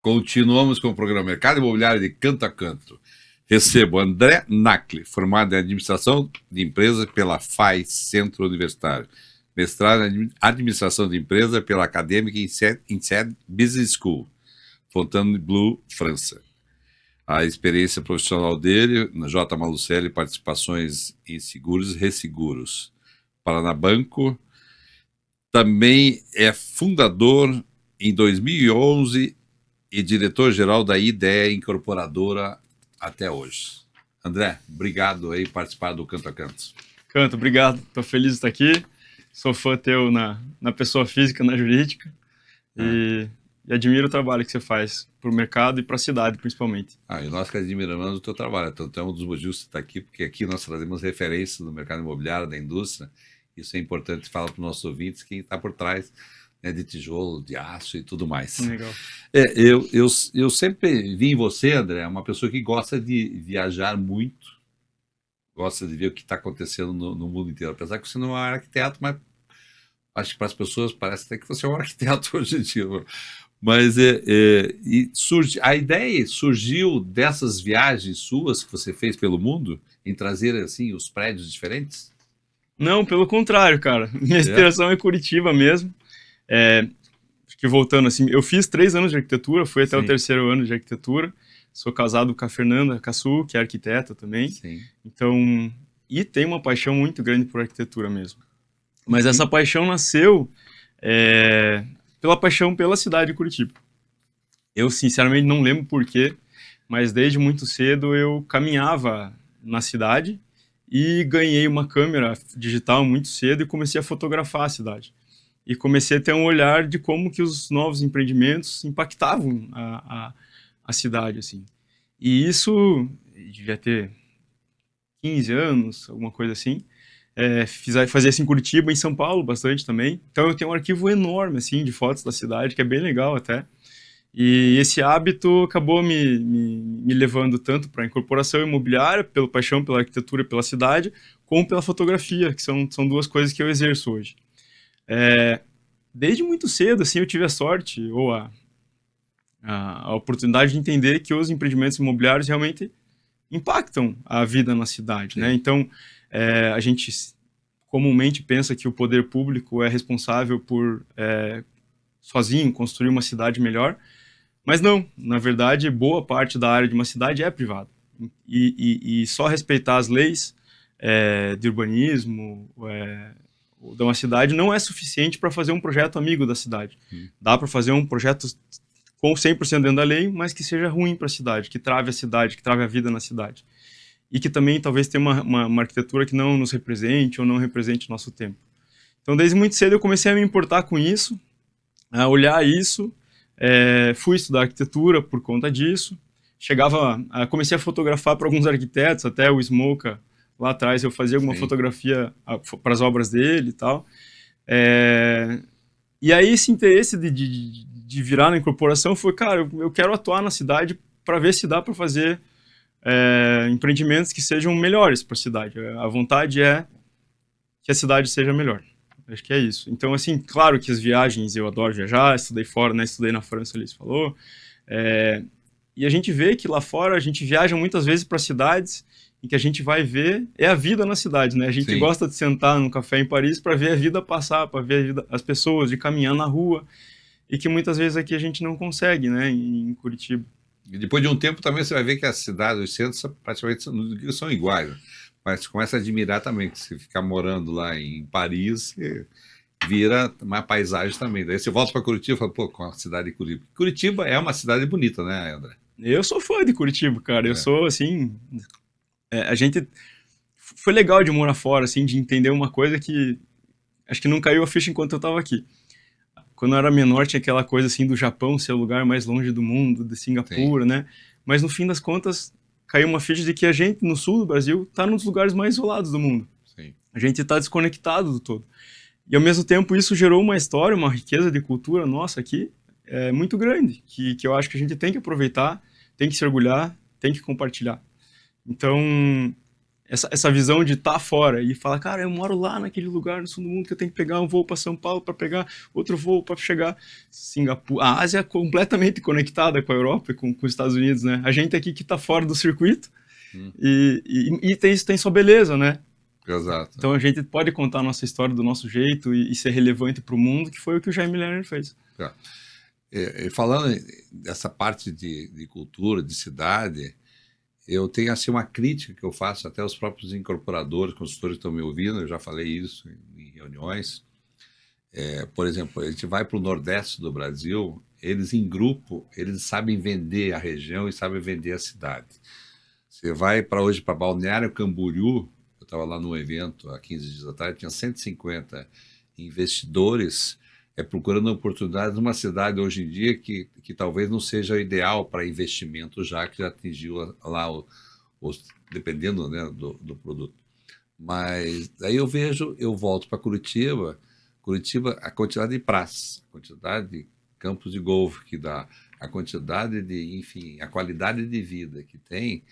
Continuamos com o programa Mercado Imobiliário de Canto a Canto. Recebo André Nacli, formado em Administração de Empresas pela FAI Centro Universitário. Mestrado em Administração de Empresas pela Acadêmica INSEAD Business School, Fontainebleau, França. A experiência profissional dele, na J. Malucelli, participações em seguros e resseguros. Paranabanco. Também é fundador, em 2011, e diretor-geral da IDEA Incorporadora até hoje. André, obrigado aí por participar do Canto a Canto. Canto, obrigado. Estou feliz de estar aqui. Sou fã teu na pessoa física, na jurídica. E admiro o trabalho que você faz para o mercado e para a cidade, principalmente. E nós que admiramos o teu trabalho. Então, é um dos motivos que você está aqui, porque aqui nós trazemos referências do mercado imobiliário, da indústria. Isso é importante falar para os nossos ouvintes, quem está por trás, né, de tijolo, de aço e tudo mais. Legal. Eu sempre vi em você, André, uma pessoa que gosta de viajar muito, gosta de ver o que está acontecendo no mundo inteiro. Apesar que você não é arquiteto, mas acho que para as pessoas parece até que você é um arquiteto hoje em dia. Mas a ideia surgiu dessas viagens suas que você fez pelo mundo, em trazer assim os prédios diferentes? Não, pelo contrário, cara. Minha inspiração é Curitiba mesmo. Acho que voltando assim, eu fiz 3 anos de arquitetura, fui até o 3º ano de arquitetura. Sou casado com a Fernanda Cassu, que é arquiteta também. Sim. Então, e tenho uma paixão muito grande por arquitetura mesmo. Mas essa paixão nasceu pela paixão pela cidade de Curitiba. Eu, sinceramente, não lembro porquê, mas desde muito cedo eu caminhava na cidade e ganhei uma câmera digital muito cedo e comecei a fotografar a cidade. E comecei a ter um olhar de como que os novos empreendimentos impactavam a cidade, assim. E isso devia ter 15 anos, alguma coisa assim. Fazia isso em Curitiba, em São Paulo, bastante também. Então eu tenho um arquivo enorme, assim, de fotos da cidade, que é bem legal até. E esse hábito acabou me levando tanto para a incorporação imobiliária, pela paixão pela arquitetura e pela cidade, como pela fotografia, que são 2 coisas que eu exerço hoje. Desde muito cedo, assim, eu tive a sorte, ou a oportunidade de entender que os empreendimentos imobiliários realmente impactam a vida na cidade, né? Então, a gente comumente pensa que o poder público é responsável por, sozinho, construir uma cidade melhor, mas não. Na verdade, boa parte da área de uma cidade é privada. E só respeitar as leis de urbanismo de uma cidade não é suficiente para fazer um projeto amigo da cidade. Dá para fazer um projeto com 100% dentro da lei, mas que seja ruim para a cidade, que trave a cidade, que trave a vida na cidade. E que também talvez tenha uma arquitetura que não nos represente ou não represente o nosso tempo. Então, desde muito cedo eu comecei a me importar com isso, a olhar isso, fui estudar arquitetura por conta disso, comecei a fotografar para alguns arquitetos, até o Smoka, lá atrás eu fazia alguma fotografia para as obras dele e tal. E aí esse interesse de virar na incorporação foi, cara, eu quero atuar na cidade para ver se dá para fazer empreendimentos que sejam melhores para a cidade. A vontade é que a cidade seja melhor. Acho que é isso. Então, assim, claro que as viagens, eu adoro viajar, estudei fora, né? Estudei na França, ali, você falou. E a gente vê que lá fora a gente viaja muitas vezes para cidades em que a gente vai ver é a vida na cidade, né? A gente Sim. gosta de sentar num café em Paris para ver a vida passar, para ver a vida, as pessoas, de caminhar na rua, e que muitas vezes aqui a gente não consegue, né? Em Curitiba. E depois de um tempo também você vai ver que as cidades, os centros praticamente são iguais, né? Mas você começa a admirar também que se ficar morando lá em Paris, você vira uma paisagem também. Daí você volta para Curitiba e fala, pô, com a cidade de Curitiba. Curitiba é uma cidade bonita, né, André? Eu sou fã de Curitiba, cara. Eu sou, assim... a gente... Foi legal de morar fora, assim, de entender uma coisa que... Acho que não caiu a ficha enquanto eu estava aqui. Quando eu era menor, tinha aquela coisa, assim, do Japão ser o lugar mais longe do mundo, de Singapura, né? Mas, no fim das contas, caiu uma ficha de que a gente, no sul do Brasil, está nos lugares mais isolados do mundo. Sim. A gente está desconectado do todo. E, ao mesmo tempo, isso gerou uma história, uma riqueza de cultura nossa aqui, muito grande, que eu acho que a gente tem que aproveitar, tem que se orgulhar, tem que compartilhar. Então, essa visão de estar fora e falar, cara, eu moro lá naquele lugar no sul do mundo que eu tenho que pegar um voo para São Paulo para pegar outro voo para chegar Singapura. A Ásia é completamente conectada com a Europa e com os Estados Unidos, né? A gente aqui que está fora do circuito e tem sua beleza, né? Exato. Então a gente pode contar a nossa história do nosso jeito e ser relevante para o mundo, que foi o que o Jaime Lerner fez. Falando dessa parte de cultura, de cidade, eu tenho assim uma crítica que eu faço até aos próprios incorporadores, consultores que estão me ouvindo, eu já falei isso em reuniões. Por exemplo, a gente vai para o Nordeste do Brasil, eles em grupo, eles sabem vender a região e sabem vender a cidade. Você vai hoje para Balneário Camboriú, eu estava lá num evento há 15 dias atrás, tinha 150 investidores procurando oportunidades numa cidade hoje em dia que talvez não seja ideal para investimento, já que já atingiu lá, dependendo, né, do produto. Mas aí eu volto para Curitiba, a quantidade de praças, a quantidade de campos de golfe que dá, a quantidade de, enfim, a qualidade de vida que tem.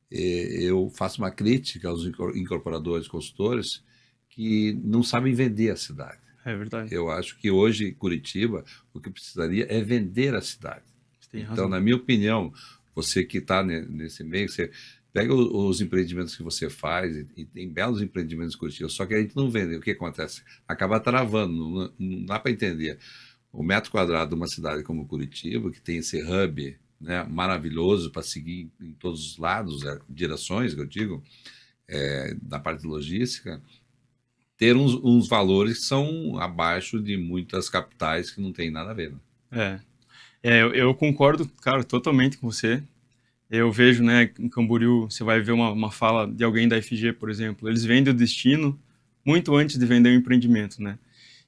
Eu faço uma crítica aos incorporadores, consultores, que não sabem vender a cidade. É verdade. Eu acho que hoje, Curitiba, o que precisaria é vender a cidade. Você tem então, razão. na minha opinião, você que está nesse meio, você pega os empreendimentos que você faz, e tem belos empreendimentos em Curitiba, só que a gente não vende. O que acontece? Acaba travando, não dá para entender. O metro quadrado de uma cidade como Curitiba, que tem esse hub, né, maravilhoso para seguir em todos os lados, direções, que eu digo, da parte de logística, ter uns valores que são abaixo de muitas capitais que não tem nada a ver. Né? Eu concordo, cara, totalmente com você. Eu vejo, né, em Camboriú, você vai ver uma fala de alguém da FG, por exemplo, eles vendem o destino muito antes de vender o empreendimento, né?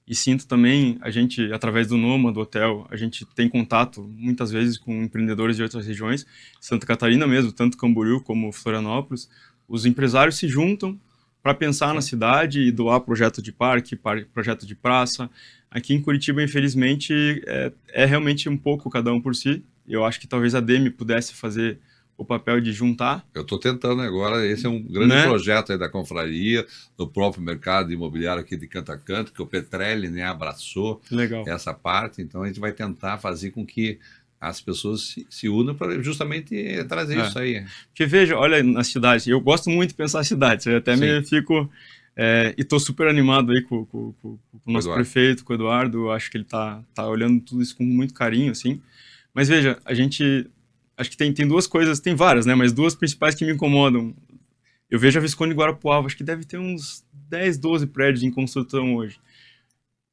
E sinto também, a gente, através do Noma, do hotel, a gente tem contato muitas vezes com empreendedores de outras regiões, Santa Catarina mesmo, tanto Camboriú como Florianópolis. Os empresários se juntam para pensar na cidade e doar projeto de parque, projeto de praça. Aqui em Curitiba, infelizmente, é realmente um pouco cada um por si. Eu acho que talvez a DEME pudesse fazer o papel de juntar. Eu estou tentando agora, esse é um grande projeto aí da confraria, do próprio mercado imobiliário aqui de Canto a Canto, que o Petrelli, né, abraçou essa parte, então a gente vai tentar fazer com que as pessoas se unam para justamente trazer isso aí. Porque veja, olha, nas cidades, eu gosto muito de pensar nas cidades, eu até me fico, e estou super animado aí com o nosso prefeito, com o Eduardo, acho que ele tá olhando tudo isso com muito carinho, assim, mas veja, a gente... Acho que tem duas coisas, tem várias, né? Mas duas principais que me incomodam. Eu vejo a Visconde de Guarapuava, acho que deve ter uns 10, 12 prédios em construção hoje.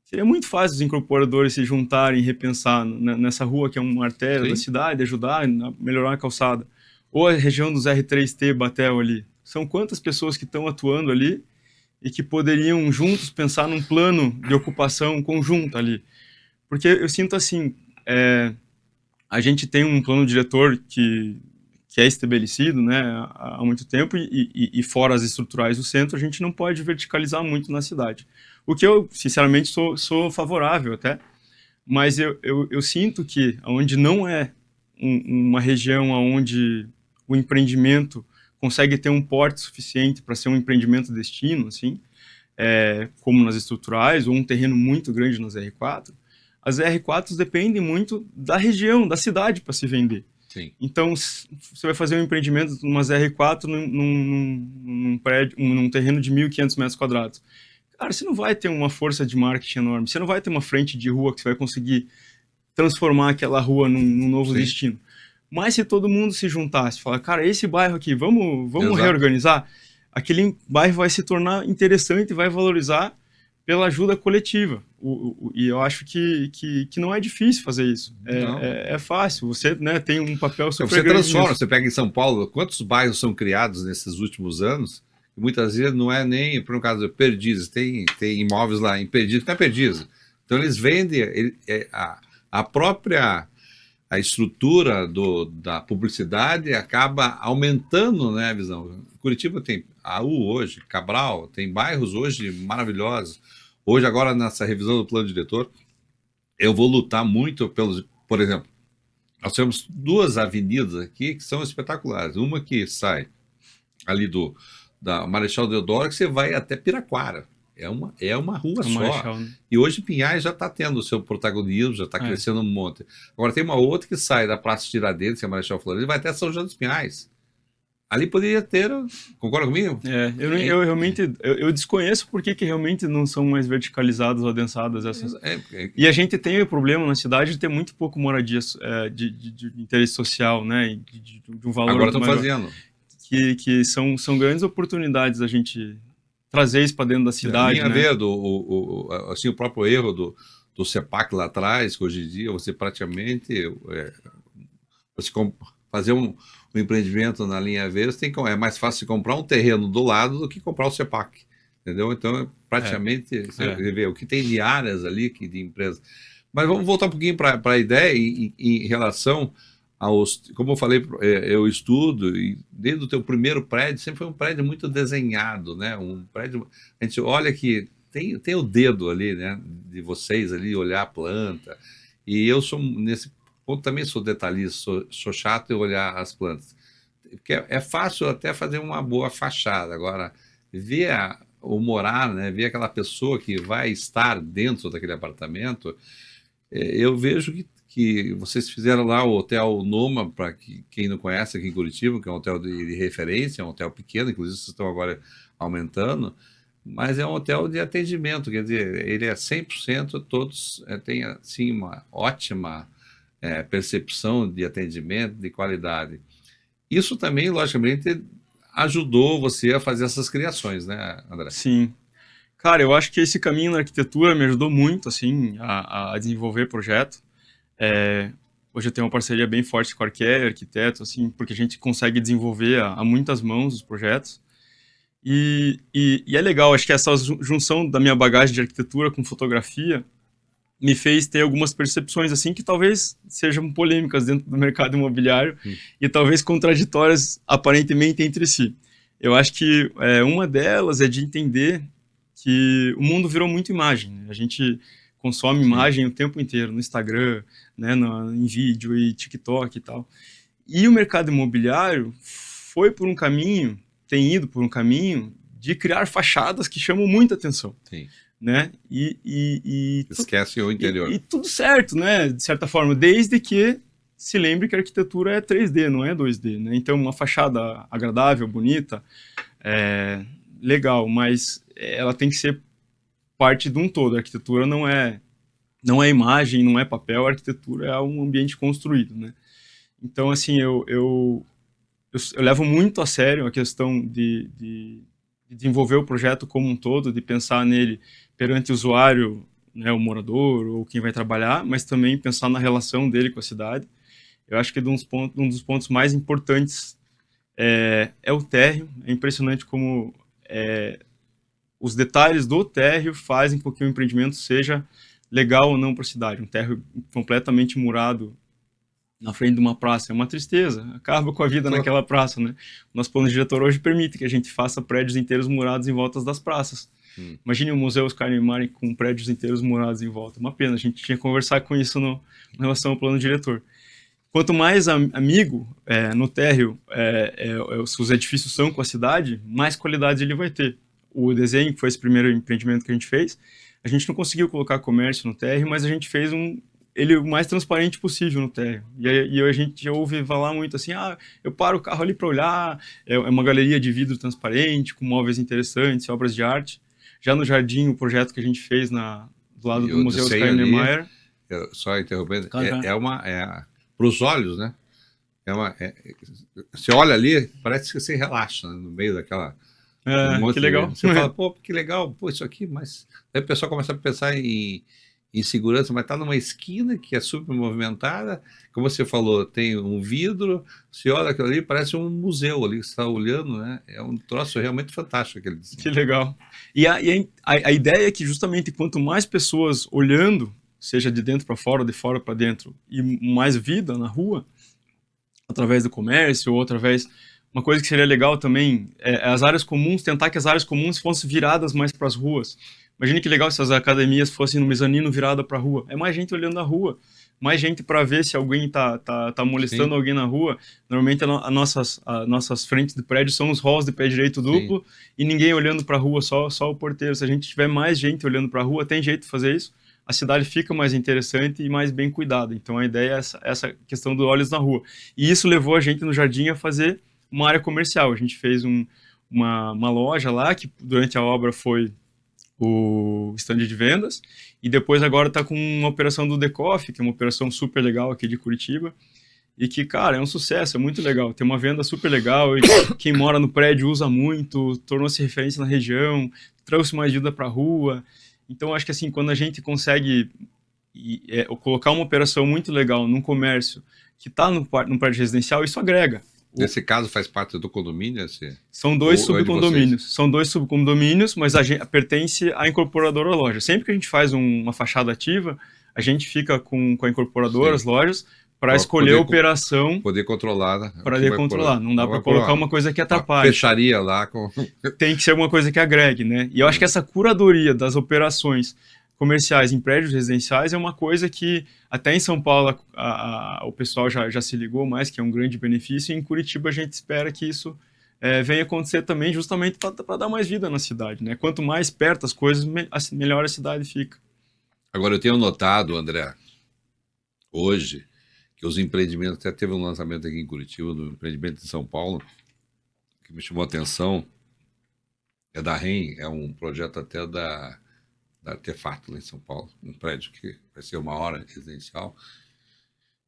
Seria muito fácil os incorporadores se juntarem e repensar nessa rua que é uma artéria da cidade, ajudar a melhorar a calçada. Ou a região dos R3T, Batel ali. São quantas pessoas que estão atuando ali e que poderiam juntos pensar num plano de ocupação conjunto ali. Porque eu sinto assim... A gente tem um plano diretor que é estabelecido, né, há muito tempo e fora as estruturais do centro, a gente não pode verticalizar muito na cidade. O que eu, sinceramente, sou favorável até, mas eu sinto que onde não é uma região onde o empreendimento consegue ter um porte suficiente para ser um empreendimento destino, assim, como nas estruturais, ou um terreno muito grande nas R4, as R4s dependem muito da região, da cidade para se vender. Sim. Então, você vai fazer um empreendimento numas R4 num prédio, num terreno de 1.500 metros quadrados. Cara, você não vai ter uma força de marketing enorme, você não vai ter uma frente de rua que você vai conseguir transformar aquela rua num novo destino. Mas se todo mundo se juntasse, falar, cara, esse bairro aqui, vamos reorganizar, aquele bairro vai se tornar interessante e vai valorizar pela ajuda coletiva. E eu acho que não é difícil fazer isso. É fácil. Você, né, tem um papel super Você grande transforma, nisso. você pega em São Paulo, quantos bairros são criados nesses últimos anos? E muitas vezes não é nem, por um caso, Perdizes. Tem imóveis lá em Perdizes, não é Perdizes. Então eles vendem a própria estrutura da publicidade acaba aumentando, né, a visão. Curitiba tem AU hoje, Cabral, tem bairros hoje maravilhosos. Hoje, agora, nessa revisão do plano diretor, eu vou lutar muito por exemplo, nós temos 2 avenidas aqui que são espetaculares. Uma que sai ali da Marechal Deodoro, que você vai até Piraquara. É uma rua só. Marechal, né? E hoje Pinhais já está tendo o seu protagonismo, já está crescendo um monte. Agora tem uma outra que sai da Praça Tiradentes, que é a Marechal Floriano, e vai até São João dos Pinhais. Ali poderia ter, concorda comigo? Eu realmente desconheço por que realmente não são mais verticalizadas ou adensadas essas. E a gente tem o problema na cidade de ter muito pouco moradia de interesse social, né? De um valor. Agora estão fazendo. Que são grandes oportunidades a gente trazer isso para dentro da cidade. Tem a ver assim, o próprio erro do CEPAC lá atrás, que hoje em dia você praticamente você fazer um empreendimento na linha verde, é mais fácil comprar um terreno do lado do que comprar o CEPAC, entendeu? Então, praticamente, você vê o que tem de áreas ali, de empresas. Mas vamos voltar um pouquinho para a ideia em relação como eu falei, eu estudo, e desde o teu primeiro prédio, sempre foi um prédio muito desenhado, né? Um prédio, a gente olha que tem o dedo ali, né? De vocês ali, olhar a planta, e eu sou, nesse ponto, também sou detalhista, sou chato em olhar as plantas, porque é fácil até fazer uma boa fachada. Agora, ver o morar, né? Ver aquela pessoa que vai estar dentro daquele apartamento, eu vejo que vocês fizeram lá o Hotel Noma, para quem não conhece aqui em Curitiba, que é um hotel de referência, é um hotel pequeno, inclusive vocês estão agora aumentando, mas é um hotel de atendimento, quer dizer, ele é 100%, todos têm assim, uma ótima percepção de atendimento, de qualidade. Isso também, logicamente, ajudou você a fazer essas criações, né, André? Sim. Cara, eu acho que esse caminho na arquitetura me ajudou muito, assim, a desenvolver projeto. Hoje eu tenho uma parceria bem forte com arquiteto, assim, porque a gente consegue desenvolver a muitas mãos os projetos. E é legal, acho que essa junção da minha bagagem de arquitetura com fotografia me fez ter algumas percepções, assim, que talvez sejam polêmicas dentro do mercado imobiliário e talvez contraditórias aparentemente entre si. Eu acho que uma delas é de entender que o mundo virou muito imagem, né? A gente consome imagem o tempo inteiro, no Instagram, né, em vídeo e TikTok e tal. E o mercado imobiliário tem ido por um caminho de criar fachadas que chamam muita atenção. Sim. Né? Esquece o interior. E tudo certo, né? De certa forma, desde que se lembre que a arquitetura é 3D, não é 2D, né? Então, uma fachada agradável, bonita, legal, mas ela tem que ser parte de um todo. A arquitetura não é imagem, não é papel, a arquitetura é um ambiente construído, né? Então, assim, eu levo muito a sério a questão de desenvolver o projeto como um todo, de pensar nele perante o usuário, né, o morador ou quem vai trabalhar, mas também pensar na relação dele com a cidade. Eu acho que um dos pontos mais importantes é o térreo. É impressionante como os detalhes do térreo fazem com que o empreendimento seja legal ou não para a cidade. Um térreo completamente murado na frente de uma praça é uma tristeza, acaba com a vida naquela praça, né? Nosso plano diretor hoje permite que a gente faça prédios inteiros murados em volta das praças. Imagine o Museu Oscar Niemeyer com prédios inteiros murados em volta. Uma pena, a gente tinha que conversar com isso em relação ao plano diretor. Quanto mais amigo no térreo os edifícios são com a cidade, mais qualidade ele vai ter. o desenho, que foi esse primeiro empreendimento que a gente não conseguiu colocar comércio no térreo, mas a gente fez ele o mais transparente possível no térreo. E a gente ouve falar muito assim, eu paro o carro ali para olhar, é uma galeria de vidro transparente, com móveis interessantes, obras de arte. Já no jardim, o projeto que a gente fez do lado do Museu Oscar Niemeyer. Só interrompendo, Claro. para os olhos, né? Você olha ali, parece que você relaxa, né, no meio daquela... que legal. Você fala, pô, que legal, pô, isso aqui, mas... Aí o pessoal começa a pensar em segurança, mas está numa esquina que é super movimentada, como você falou, tem um vidro, você olha aquilo ali, parece um museu ali, que você está olhando, né? É um troço realmente fantástico aquele desenho. Que legal. E a ideia é que justamente quanto mais pessoas olhando, seja de dentro para fora, de fora para dentro, e mais vida na rua, através do comércio ou através... Uma coisa que seria legal também é as áreas comuns, tentar que as áreas comuns fossem viradas mais para as ruas. Imagine que legal se as academias fossem no mezanino virada para a rua. É mais gente olhando a rua, mais gente para ver se alguém tá molestando Sim. alguém na rua. Normalmente as nossas frentes de prédio são os halls de pé direito duplo Sim. e ninguém olhando para a rua, só o porteiro. Se a gente tiver mais gente olhando para a rua, tem jeito de fazer isso. A cidade fica mais interessante e mais bem cuidada. Então a ideia é essa questão do olhos na rua. E isso levou a gente no jardim a fazer uma área comercial. A gente fez uma loja lá, que durante a obra foi o stand de vendas, e depois agora está com uma operação do Decoff, que é uma operação super legal aqui de Curitiba, e que, cara, é um sucesso, é muito legal. Tem uma venda super legal, e quem mora no prédio usa muito, tornou-se referência na região, trouxe mais ajuda para a rua. Então, acho que assim, quando a gente consegue colocar uma operação muito legal num comércio que está num prédio residencial, isso agrega. Nesse caso, faz parte do condomínio? São dois subcondomínios. São 2 subcondomínios, mas pertence à incorporadora loja. Sempre que a gente faz uma fachada ativa, a gente fica com a incorporadora, Sim. as lojas, para escolher a operação. Poder controlar, né? Para controlar. Não dá para colocar uma coisa que atrapalhe. Fecharia lá. Tem que ser uma coisa que agregue, né? E eu acho que essa curadoria das operações comerciais em prédios residenciais é uma coisa que até em São Paulo o pessoal já se ligou mais, que é um grande benefício, e em Curitiba a gente espera que isso venha acontecer também, justamente para dar mais vida na cidade, né? Quanto mais perto as coisas, melhor a cidade fica. Agora, eu tenho notado, André, hoje, que os empreendimentos, até teve um lançamento aqui em Curitiba, do empreendimento em São Paulo, que me chamou a atenção, é da REN, é um projeto até da Artefato, lá em São Paulo, um prédio que vai ser uma hora residencial.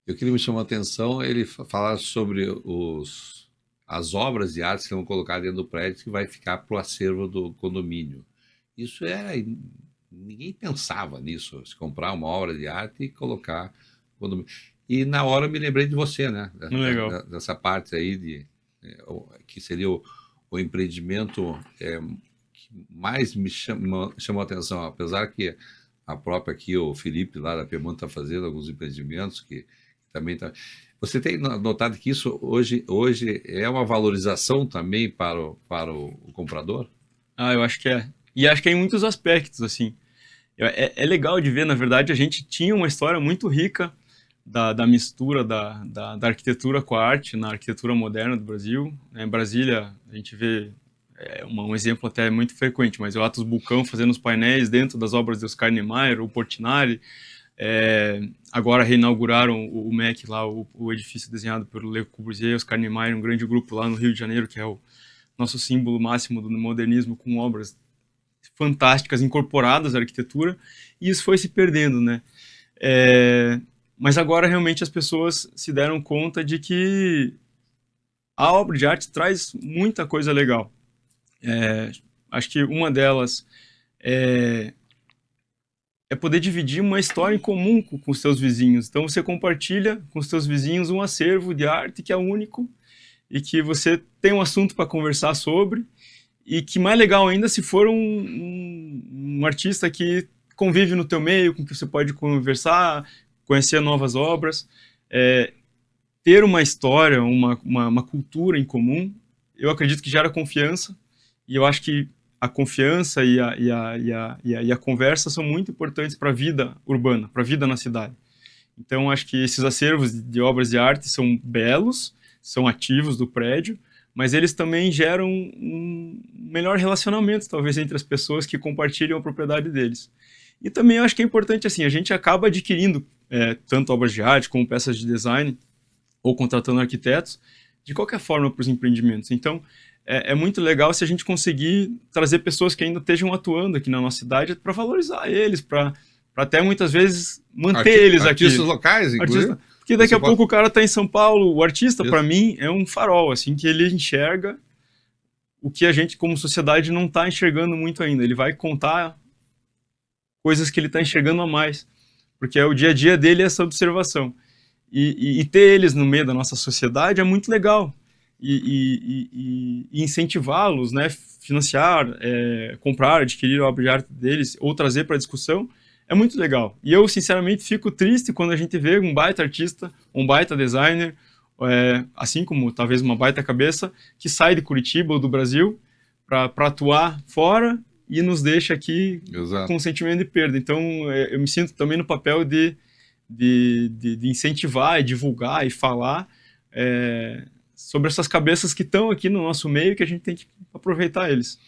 E o que me chamou a atenção é ele falar sobre as obras de arte que vão colocar dentro do prédio, que vai ficar para o acervo do condomínio. Isso ninguém pensava nisso, se comprar uma obra de arte e colocar no condomínio. E na hora eu me lembrei de você, né? Dessa parte aí que seria o empreendimento mais me chamou a atenção, apesar que a própria aqui, o Felipe lá da Piemonte está fazendo alguns empreendimentos que também está... Você tem notado que isso hoje é uma valorização também para o comprador? Eu acho que é. E acho que é em muitos aspectos, assim. É legal de ver, na verdade, a gente tinha uma história muito rica da mistura da arquitetura com a arte na arquitetura moderna do Brasil. Em Brasília, a gente vê... um exemplo até muito frequente, mas o Atos Bulcão fazendo os painéis dentro das obras de Oscar Niemeyer, o Portinari, agora reinauguraram o MEC lá, o edifício desenhado pelo Le Corbusier e Oscar Niemeyer, um grande grupo lá no Rio de Janeiro, que é o nosso símbolo máximo do modernismo, com obras fantásticas incorporadas à arquitetura, e isso foi se perdendo, né? Mas agora realmente as pessoas se deram conta de que a obra de arte traz muita coisa legal. Acho que uma delas é poder dividir uma história em comum com os seus vizinhos. Então você compartilha com os seus vizinhos um acervo de arte que é único e que você tem um assunto para conversar sobre, e que mais legal ainda se for um artista que convive no teu meio, com que você pode conversar, conhecer novas obras, ter uma história, uma cultura em comum. Eu acredito que gera confiança. E eu acho que a confiança e a conversa são muito importantes para a vida urbana, para a vida na cidade. Então, acho que esses acervos de obras de arte são belos, são ativos do prédio, mas eles também geram um melhor relacionamento, talvez, entre as pessoas que compartilham a propriedade deles. E também eu acho que é importante, assim, a gente acaba adquirindo tanto obras de arte como peças de design, ou contratando arquitetos, de qualquer forma para os empreendimentos. Então, é muito legal se a gente conseguir trazer pessoas que ainda estejam atuando aqui na nossa cidade para valorizar eles, para até muitas vezes manter eles aqui. Artistas locais, inclusive. Porque daqui a pouco o cara está em São Paulo, o artista, para mim, é um farol, assim, que ele enxerga o que a gente, como sociedade, não está enxergando muito ainda. Ele vai contar coisas que ele está enxergando a mais, porque é o dia a dia dele essa observação. E ter eles no meio da nossa sociedade é muito legal. E incentivá-los, né, financiar, comprar, adquirir a obra de arte deles ou trazer para discussão é muito legal. E eu, sinceramente, fico triste quando a gente vê um baita artista, um baita designer, assim como talvez uma baita cabeça, que sai de Curitiba ou do Brasil para atuar fora e nos deixa aqui com um sentimento de perda. Então, eu me sinto também no papel de incentivar e divulgar e falar sobre essas cabeças que estão aqui no nosso meio e que a gente tem que aproveitar eles.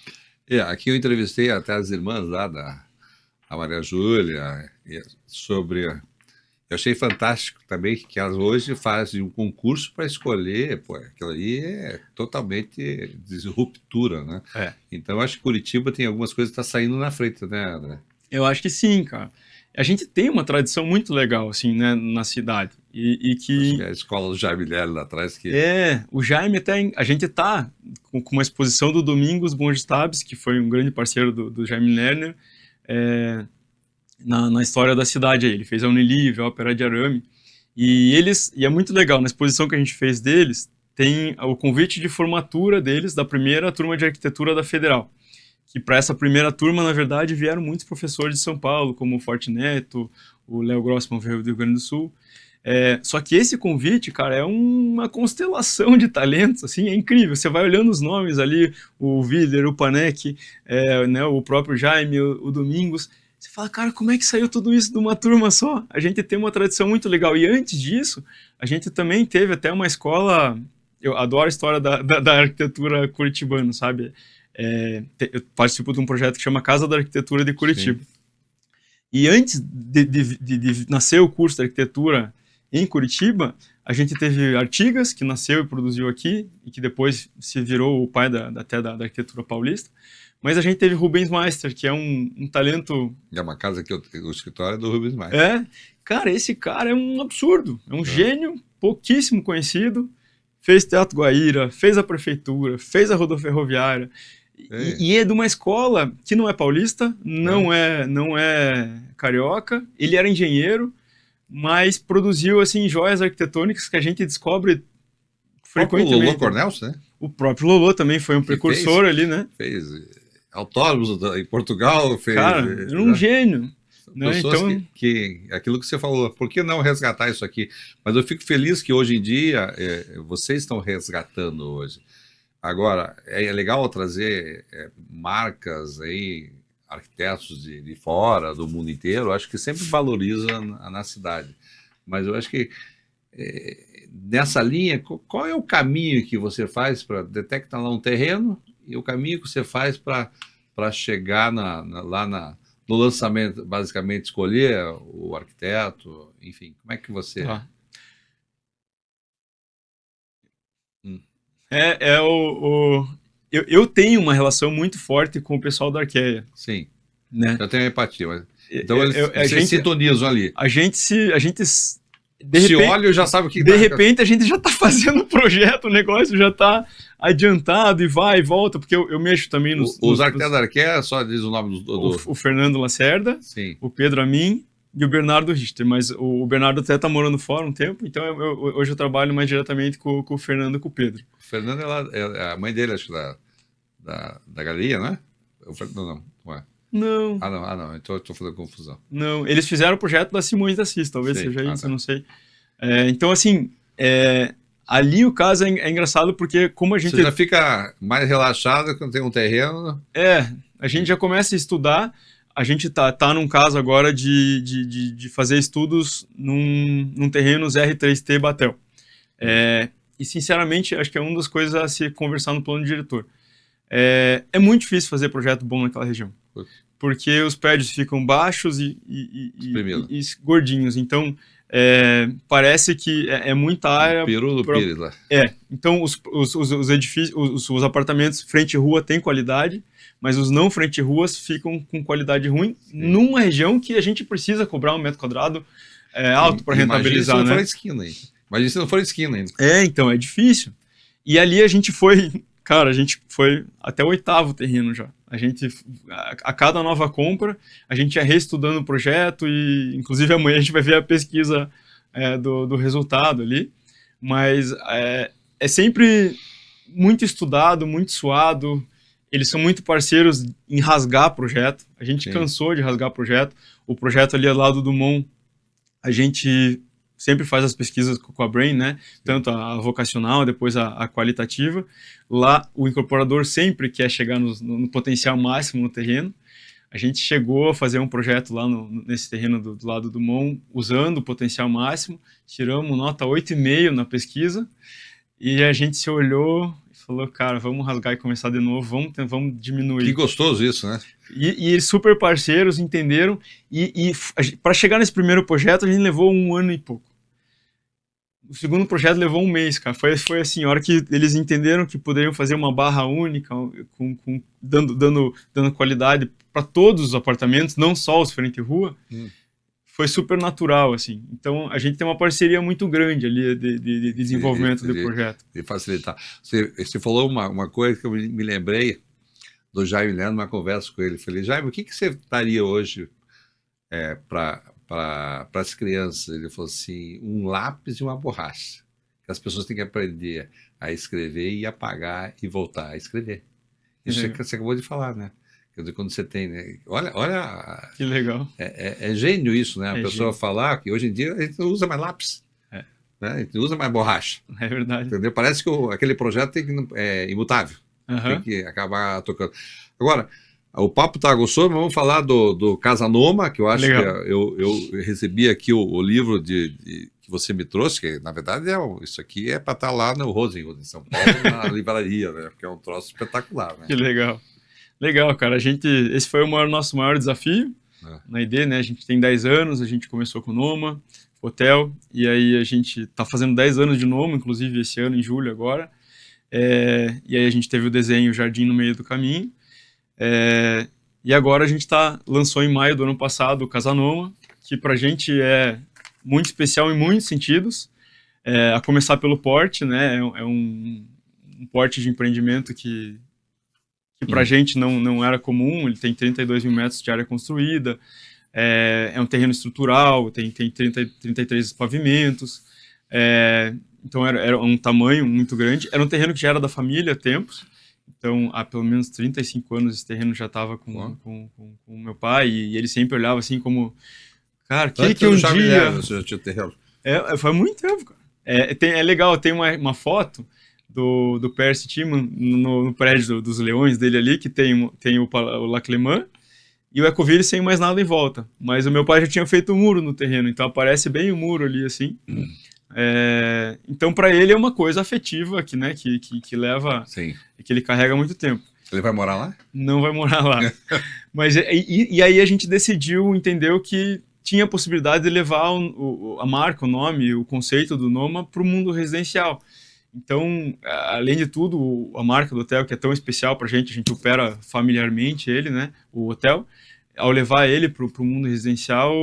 Aqui eu entrevistei até as irmãs lá a Maria Júlia sobre... Eu achei fantástico também que elas hoje fazem um concurso para escolher, aquilo aí é totalmente de ruptura, né? Então eu acho que Curitiba tem algumas coisas que estão saindo na frente, né, André? Eu acho que sim, cara. A gente tem uma tradição muito legal, assim, né, na cidade. E que... Acho que é a escola do Jaime Lerner lá atrás que... o Jaime até... A gente tá com uma exposição do Domingos Bongestabes, que foi um grande parceiro do Jaime Lerner, na história da cidade aí. Ele fez a Unilive, a Ópera de Arame. E é muito legal, na exposição que a gente fez deles, tem o convite de formatura deles, da primeira turma de arquitetura da Federal. Que para essa primeira turma, na verdade, vieram muitos professores de São Paulo, como o Forte Neto, o Léo Grossman veio do Rio Grande do Sul. Só que esse convite, cara, é uma constelação de talentos, assim, é incrível. Você vai olhando os nomes ali, o Willer, o Panek, né, o próprio Jaime, o Domingos. Você fala, cara, como é que saiu tudo isso de uma turma só? A gente tem uma tradição muito legal. E antes disso, a gente também teve até uma escola... Eu adoro a história da arquitetura curitibana, sabe? Eu participo de um projeto que chama Casa da Arquitetura de Curitiba. Sim. E antes de nascer o curso de arquitetura em Curitiba, a gente teve Artigas, que nasceu e produziu aqui, e que depois se virou o pai até da arquitetura paulista. Mas a gente teve Rubens Meister, que é um talento... É uma casa que o escritório é do Rubens Meister. Cara, esse cara é um absurdo, é um gênio, pouquíssimo conhecido, fez Teatro Guaíra, fez a prefeitura, fez a rodoferroviária, e é de uma escola que não é paulista, não é carioca, ele era engenheiro, mas produziu assim joias arquitetônicas que a gente descobre frequentemente. O Lolo Cornelson, né? O próprio Lolo também foi um precursor ali, né? Fez autódromos em Portugal, fez... Cara, era um gênio. Né? Então... aquilo que você falou, por que não resgatar isso aqui? Mas eu fico feliz que hoje em dia vocês estão resgatando hoje. Agora, é legal trazer marcas aí, arquitetos de fora, do mundo inteiro, eu acho que sempre valoriza na cidade. Mas eu acho que nessa linha, qual é o caminho que você faz para detectar lá um terreno e o caminho que você faz para chegar lá no lançamento, basicamente escolher o arquiteto, enfim, como é que você... Eu tenho uma relação muito forte com o pessoal da Arqueia. Sim, né? Eu tenho empatia, mas... Então vocês sintonizam ali. A gente se olha e já sabe o que... De repente a gente já está fazendo o projeto, o negócio já está adiantado e vai e volta, porque eu mexo também nos... Os arquitetos da Arqueia, só diz o nome do... O Fernando Lacerda, sim, o Pedro Amin e o Bernardo Richter, mas o Bernardo até está morando fora um tempo, então hoje eu trabalho mais diretamente com o Fernando e com o Pedro. O Fernando é a mãe dele, acho que da Galinha, não é? Não é. Não. Não, então eu estou fazendo confusão. Não, eles fizeram o projeto da Simões da Assis, talvez seja isso, eu não sei. Então, assim, ali o caso é engraçado porque como a gente... Você já fica mais relaxado quando tem um terreno... a gente já começa a estudar, a gente tá num caso agora de fazer estudos num terreno R3T Batel. sinceramente, acho que é uma das coisas a se conversar no plano diretor. É muito difícil fazer projeto bom naquela região, porque os prédios ficam baixos e gordinhos. Então, parece que é muita área. Peru do Pires lá. Então os edifícios, os apartamentos frente à rua têm qualidade, mas os não frente à ruas ficam com qualidade ruim, numa região que a gente precisa cobrar um metro quadrado alto para rentabilizar, né? Imagina se não for esquina ainda. Então, é difícil. E ali a gente foi até o 8º terreno já. A cada nova compra, a gente ia reestudando o projeto e, inclusive, amanhã a gente vai ver a pesquisa do resultado ali. Mas é sempre muito estudado, muito suado. Eles são muito parceiros em rasgar projeto. A gente cansou de rasgar projeto. O projeto ali ao lado do Mon, a gente sempre faz as pesquisas com a Brain, né? Tanto a vocacional, depois a qualitativa. Lá, o incorporador sempre quer chegar no potencial máximo no terreno. A gente chegou a fazer um projeto lá nesse terreno do lado do Mon, usando o potencial máximo. Tiramos nota 8,5 na pesquisa. E a gente se olhou e falou, cara, vamos rasgar e começar de novo, vamos diminuir. Que gostoso isso, né? E eles super parceiros, entenderam. E para chegar nesse primeiro projeto, a gente levou 1 ano e pouco. O segundo projeto levou 1 mês, cara. Foi assim, a hora que eles entenderam que poderiam fazer uma barra única, dando qualidade para todos os apartamentos, não só os frente rua, foi super natural, assim. Então, a gente tem uma parceria muito grande ali de desenvolvimento do projeto. De facilitar. Você falou uma coisa que eu me lembrei do Jaime Leandro, numa conversa com ele. Falei, Jaime, o que você daria hoje para as crianças? Ele falou assim, um lápis e uma borracha. Que as pessoas têm que aprender a escrever e apagar e voltar a escrever. Isso é que você acabou de falar, né? Quer dizer, quando você tem, né? Olha, que legal. É gênio isso, né? A pessoa falar que hoje em dia a gente não usa mais lápis. Né? A gente não usa mais borracha. É verdade. Entendeu? Parece que aquele projeto é imutável. Tem que acabar tocando. Agora, o papo tá gostoso, mas vamos falar do Casanoma, que eu acho legal. Que eu recebi aqui o livro que você me trouxe, que na verdade isso aqui é para estar lá no Rosenwood, em São Paulo, na livraria, né? Porque é um troço espetacular, né? Que legal. Legal, cara. Esse foi o nosso maior desafio na ID, né? A gente tem 10 anos, a gente começou com o Noma, hotel, e aí a gente tá fazendo 10 anos de Noma, inclusive esse ano, em julho agora. E aí a gente teve o desenho Jardim no meio do caminho. E agora a gente lançou em maio do ano passado o Casanoma, que pra gente é muito especial em muitos sentidos. A começar pelo porte, né? É um porte de empreendimento que pra gente não era comum. Ele tem 32 mil metros de área construída, é um terreno estrutural, tem 33 pavimentos, então era um tamanho muito grande. Era um terreno que já era da família há tempos, então há pelo menos 35 anos esse terreno já estava com o meu pai, e ele sempre olhava assim como, cara, que um dia... Você já tinha terreno? Foi muito tempo, cara. É legal, tem uma foto do Percy Timan no prédio dos leões dele ali, que tem o Lac Le Mans e o Ecoville sem mais nada em volta. Mas o meu pai já tinha feito um muro no terreno, então aparece bem o muro ali, assim. Então, para ele é uma coisa afetiva que, né, que leva... Sim. Que ele carrega há muito tempo. Ele vai morar lá? Não vai morar lá. Mas, e aí a gente entendeu que tinha a possibilidade de levar a marca, o nome, o conceito do Noma para o mundo residencial. Então, além de tudo, a marca do hotel, que é tão especial para a gente opera familiarmente ele, né, o hotel, ao levar ele para o mundo residencial,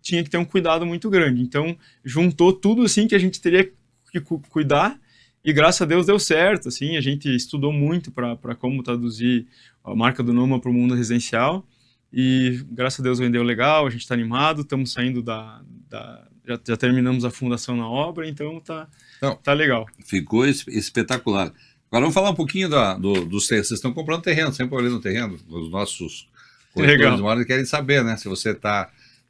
tinha que ter um cuidado muito grande. Então, juntou tudo assim que a gente teria que cuidar, e graças a Deus deu certo. Assim, a gente estudou muito para como traduzir a marca do Noma para o mundo residencial, e graças a Deus vendeu legal, a gente está animado, estamos saindo já terminamos a fundação na obra, então tá legal. Ficou espetacular. Agora vamos falar um pouquinho dos terrenos. Vocês estão comprando terreno, sempre olhando o terreno. Os nossos corretores de imóveis querem saber, né? Se você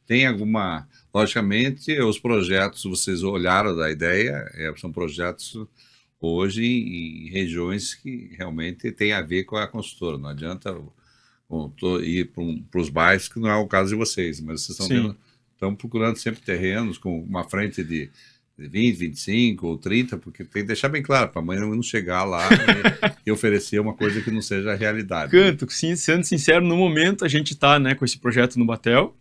tem alguma... Logicamente, os projetos, vocês olharam da ideia, são projetos hoje em regiões que realmente tem a ver com a construtora. Não adianta ir para os bairros, que não é o caso de vocês, mas vocês estão procurando sempre terrenos com uma frente de 20, 25 ou 30, porque tem que deixar bem claro, para amanhã não chegar lá e oferecer uma coisa que não seja a realidade. Canto, sim, sendo sincero, no momento a gente está, né, com esse projeto no Batel,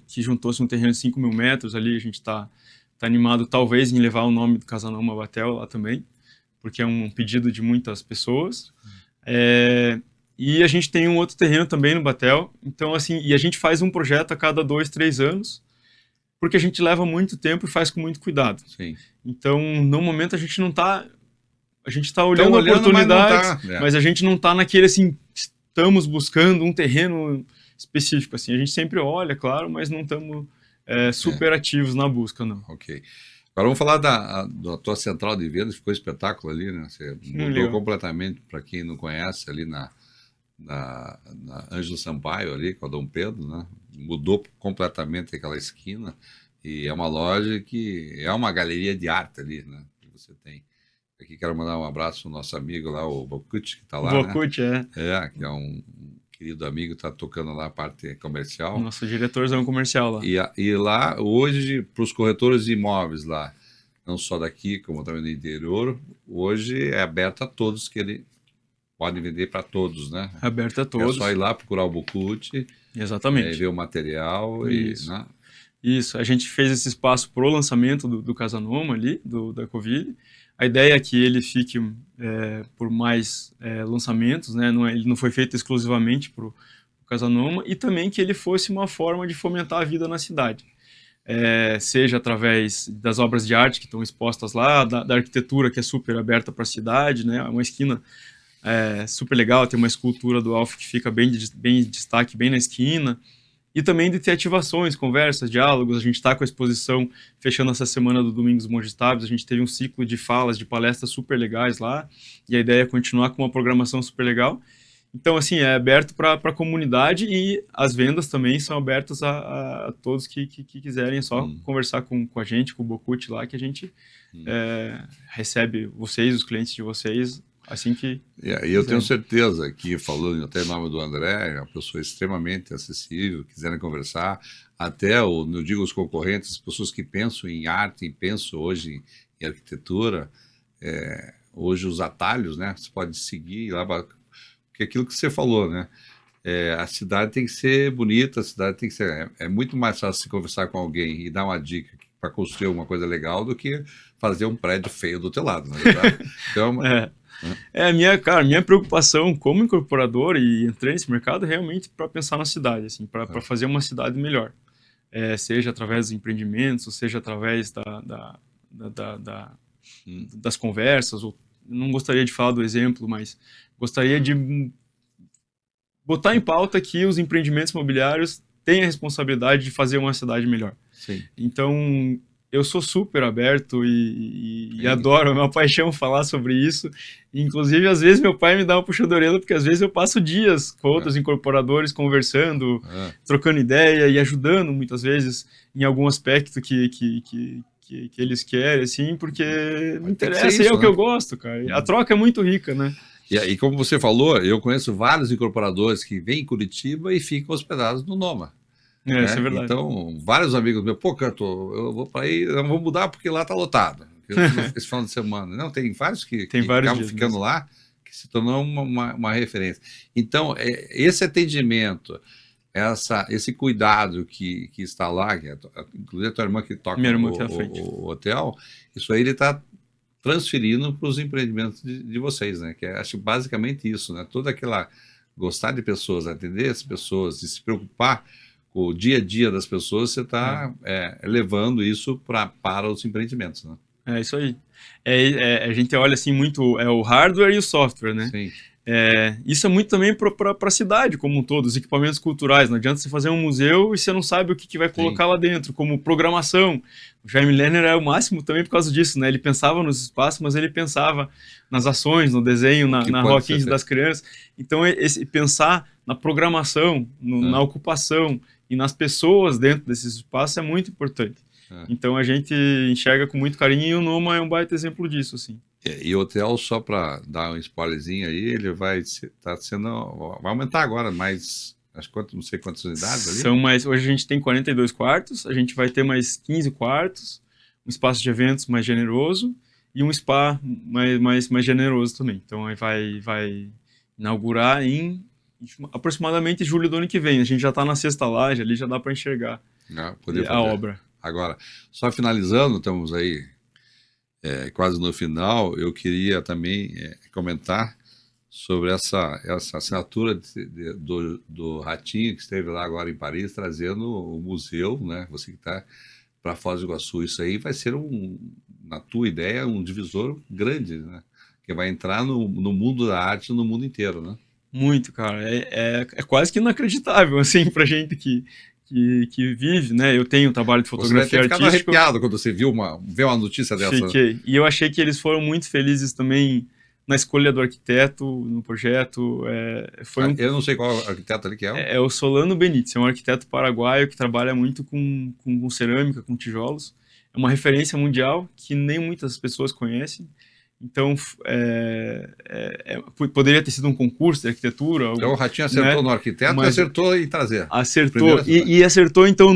que juntou-se um terreno de 5 mil metros ali, a gente está animado talvez em levar o nome do Casanoma Batel lá também, porque é um pedido de muitas pessoas. E a gente tem um outro terreno também no Batel, então assim, e a gente faz um projeto a cada 2, 3 anos, porque a gente leva muito tempo e faz com muito cuidado. Sim. Então, no momento a gente não está... A gente está olhando oportunidades, mas a gente não está naquele assim, estamos buscando um terreno específico. Assim, a gente sempre olha, claro, mas não estamos super ativos na busca, não. Ok. Agora vamos falar da tua central de vendas, ficou espetáculo ali, né? Você mudou completamente, para quem não conhece, ali na Ângelo Sampaio, ali com a Dom Pedro, né? Mudou completamente aquela esquina, e é uma loja que é uma galeria de arte ali, né? Que você tem. Aqui quero mandar um abraço ao nosso amigo lá, o Bocucci, que está lá, o Bocucci, né? Que é um querido amigo, está tocando lá a parte comercial. Nosso diretorzão comercial lá. E lá, hoje, para os corretores de imóveis lá, não só daqui, como também do interior, hoje é aberto a todos, que ele pode vender para todos, né? Aberto a todos. É só ir lá procurar o Bocucci. Exatamente. Ver o material. Isso. Né? Isso. A gente fez esse espaço para o lançamento do Casanoma ali, da Covile. A ideia é que ele fique por mais lançamentos, né? Ele não foi feito exclusivamente para o Casanoma, e também que ele fosse uma forma de fomentar a vida na cidade. Seja através das obras de arte que estão expostas lá, da arquitetura que é super aberta para a cidade, né? Uma esquina super legal, tem uma escultura do Alf que fica bem em destaque, bem na esquina. E também de ter ativações, conversas, diálogos. A gente está com a exposição fechando essa semana do Domingos Monges Tábuas. A gente teve um ciclo de falas, de palestras super legais lá, e a ideia é continuar com uma programação super legal. Então, assim, é aberto para a comunidade, e as vendas também são abertas a todos que quiserem só conversar com a gente, com o Bocucci lá, que a gente recebe vocês, os clientes de vocês, assim que... E eu tenho certeza que, falando até em nome do André, é uma pessoa extremamente acessível, quiserem conversar, até, não digo os concorrentes, as pessoas que pensam em arte, e pensam hoje em arquitetura, hoje os atalhos, né? Você pode seguir lá, porque aquilo que você falou, né? A cidade tem que ser bonita, a cidade tem que ser... É muito mais fácil se conversar com alguém e dar uma dica para construir alguma coisa legal do que fazer um prédio feio do teu lado, na verdade. Então... minha preocupação como incorporador, e entrei nesse mercado realmente para pensar na cidade, assim, para fazer uma cidade melhor. Seja através dos empreendimentos, ou seja através das conversas. Não gostaria de falar do exemplo, mas gostaria de botar em pauta que os empreendimentos imobiliários têm a responsabilidade de fazer uma cidade melhor. Sim. Então... eu sou super aberto e adoro, é uma paixão falar sobre isso. Inclusive, às vezes, meu pai me dá uma puxa de orelha, porque às vezes eu passo dias com outros incorporadores conversando, trocando ideia e ajudando, muitas vezes, em algum aspecto que eles querem, assim, porque me interessa isso, e é o que eu gosto, cara. A troca é muito rica, né? E como você falou, eu conheço vários incorporadores que vêm em Curitiba e ficam hospedados no Noma. Isso é verdade. Então, vários amigos meus, Canto, eu vou para aí, eu vou mudar porque lá tá lotado. Esse final de semana. Não, tem vários que acabam ficando lá, que se tornou uma referência. Então, esse atendimento, esse cuidado que está lá, inclusive a tua irmã que toca o hotel, isso aí ele está transferindo para os empreendimentos de vocês, né? Que acho basicamente isso, né? Toda aquela gostar de pessoas, atender as pessoas, de se preocupar com o dia a dia das pessoas, você está levando isso para os empreendimentos, né? É isso aí. A gente olha assim muito o hardware e o software, né? Sim. Isso é muito também para a cidade como um todo, os equipamentos culturais. Não adianta você fazer um museu e você não sabe o que vai colocar lá dentro, como programação. O Jaime Lerner é o máximo também por causa disso, né? Ele pensava nos espaços, mas ele pensava nas ações, no desenho, na roquinha das crianças. Então, pensar na programação, na ocupação e nas pessoas dentro desses espaços é muito importante. Então, a gente enxerga com muito carinho, e o Noma é um baita exemplo disso, assim. E o hotel, só para dar um spoilerzinho aí, ele vai aumentar agora, mais, não sei quantas unidades ali. Hoje a gente tem 42 quartos, a gente vai ter mais 15 quartos, espaço de eventos mais generoso e um spa mais generoso também. Então, aí vai inaugurar em aproximadamente julho do ano que vem. A gente já está na 6ª laje, ali já dá para enxergar a obra. Agora, só finalizando, estamos aí quase no final, eu queria também comentar sobre essa assinatura do Ratinho, que esteve lá agora em Paris, trazendo o museu, né? Você que está para Foz do Iguaçu. Isso aí vai ser, na tua ideia, um divisor grande, né? Que vai entrar no mundo da arte no mundo inteiro, né? Muito, cara. É quase que inacreditável, assim, pra gente que vive, né? Eu tenho um trabalho de fotografia artística. Você deve ter ficado artística. arrepiado quando você viu uma notícia dessa. Fiquei. E eu achei que eles foram muito felizes também na escolha do arquiteto, no projeto. Eu não sei qual arquiteto ali que é. É o Solano Benítez, é um arquiteto paraguaio que trabalha muito com cerâmica, com tijolos. É uma referência mundial que nem muitas pessoas conhecem. Então, poderia ter sido um concurso de arquitetura. Então, o Ratinho acertou, né? No arquiteto, mas acertou em trazer. Acertou. E acertou, então,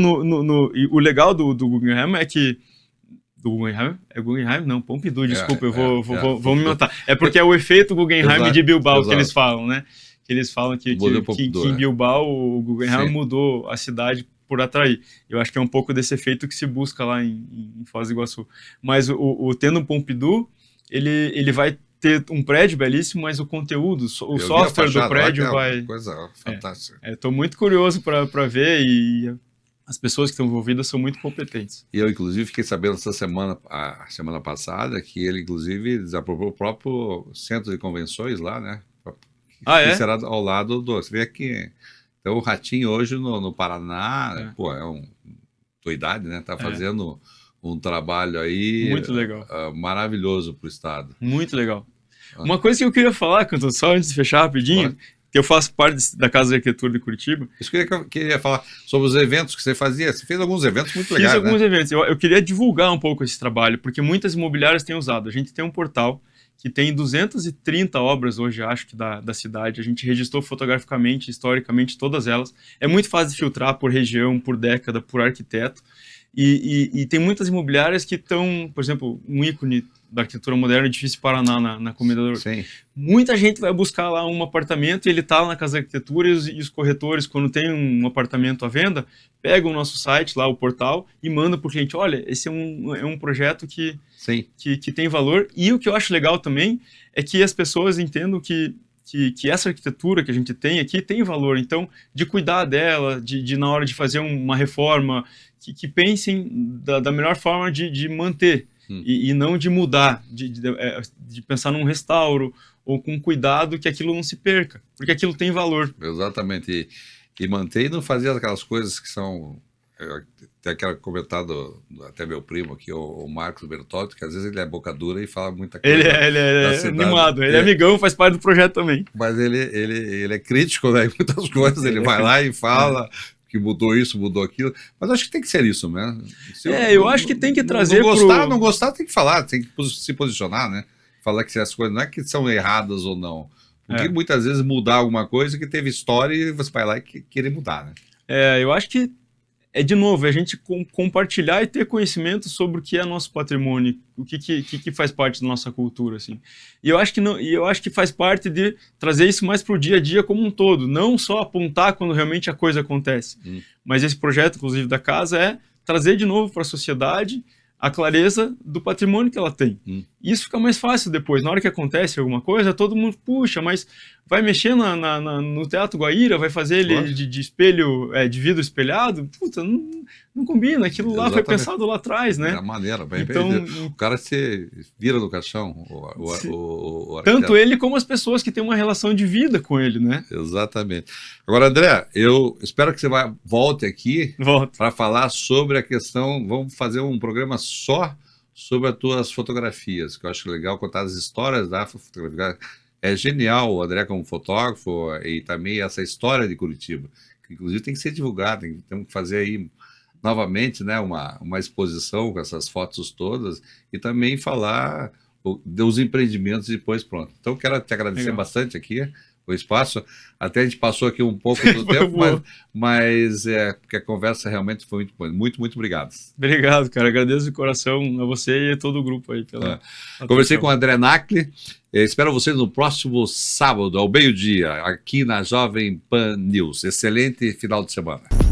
e o legal do Guggenheim é que... Do Guggenheim? É Guggenheim? Não, Pompidou, desculpa, eu vou me matar. É porque é o efeito Guggenheim exato, de Bilbao que eles falam, né? Que eles falam que em Bilbao o Guggenheim mudou a cidade por atrair. Eu acho que é um pouco desse efeito que se busca lá em Foz do Iguaçu. Mas tendo um Pompidou, ele vai ter um prédio belíssimo, mas o conteúdo, o software do prédio vai... Coisa fantástica. Estou muito curioso para ver e as pessoas que estão envolvidas são muito competentes. E eu, inclusive, fiquei sabendo essa semana passada, que ele, inclusive, desaprovou o próprio centro de convenções lá, né? Que será ao lado do... Você vê aqui... Então, o Ratinho hoje no Paraná, tua idade, né? Tá fazendo um trabalho aí... Muito legal. Maravilhoso para o Estado. Muito legal. Uma coisa que eu queria falar, Cantor, só antes de fechar rapidinho... que eu faço parte da Casa de Arquitetura de Curitiba. Isso que eu queria falar sobre os eventos que você fazia. Você fez alguns eventos muito legais, Fiz alguns eventos. Eu queria divulgar um pouco esse trabalho, porque muitas imobiliárias têm usado. A gente tem um portal que tem 230 obras hoje, acho que, da cidade. A gente registrou fotograficamente, historicamente, todas elas. É muito fácil de filtrar por região, por década, por arquiteto. E tem muitas imobiliárias que estão, por exemplo, um ícone da arquitetura moderna, Edifício Paraná, na Comendador. Sim. Muita gente vai buscar lá um apartamento e ele está lá na Casa de Arquitetura e os corretores, quando tem um apartamento à venda, pegam o nosso site, lá o portal, e mandam para o cliente, olha, esse é um projeto que tem valor. E o que eu acho legal também é que as pessoas entendam que essa arquitetura que a gente tem aqui tem valor. Então, de cuidar dela, de na hora de fazer uma reforma, que pensem da melhor forma de manter. E não de mudar, de pensar num restauro ou com cuidado que aquilo não se perca, porque aquilo tem valor. Exatamente, e manter e não fazer aquelas coisas que são... Tem aquela comentado até meu primo aqui, o Marcos Bertotto, que às vezes ele é boca dura e fala muita coisa. Ele é animado, ele é amigão, faz parte do projeto também. Mas ele é crítico, né, em muitas coisas, ele vai lá e fala... que mudou isso, mudou aquilo, mas acho que tem que ser isso, né? Eu acho que tem que trazer não gostar, tem que falar, tem que se posicionar, né? Falar que essas coisas não é que são erradas ou não, porque muitas vezes mudar alguma coisa que teve história e você vai lá e querer mudar, né? Eu acho que de novo, a gente compartilhar e ter conhecimento sobre o que é nosso patrimônio, o que faz parte da nossa cultura, assim. E eu acho que faz parte de trazer isso mais para o dia a dia como um todo, não só apontar quando realmente a coisa acontece. Mas esse projeto, inclusive, da casa é trazer de novo para a sociedade a clareza do patrimônio que ela tem. Isso fica mais fácil depois. Na hora que acontece alguma coisa, todo mundo, puxa, mas vai mexer no Teatro Guaíra, vai fazer ele de espelho, de vidro espelhado? Puta, não combina. Aquilo lá foi pensado lá atrás, né? Da maneira, então, o cara se vira do caixão. O tanto ele como as pessoas que têm uma relação de vida com ele, né? Exatamente. Agora, André, eu espero que você volte aqui para falar sobre a questão. Vamos fazer um programa só sobre as tuas fotografias, que eu acho legal contar as histórias da fotografia. É genial o André como fotógrafo e também essa história de Curitiba, que inclusive tem que ser divulgada, temos que fazer aí novamente, né, uma exposição com essas fotos todas e também falar dos empreendimentos depois pronto. Então quero te agradecer bastante aqui o espaço. Até a gente passou aqui um pouco do tempo, mas porque a conversa realmente foi muito boa. Muito, muito obrigado. Obrigado, cara. Agradeço de coração a você e a todo o grupo aí pela Conversei com o André Nacli. Espero vocês no próximo sábado, ao meio-dia, aqui na Jovem Pan News. Excelente final de semana.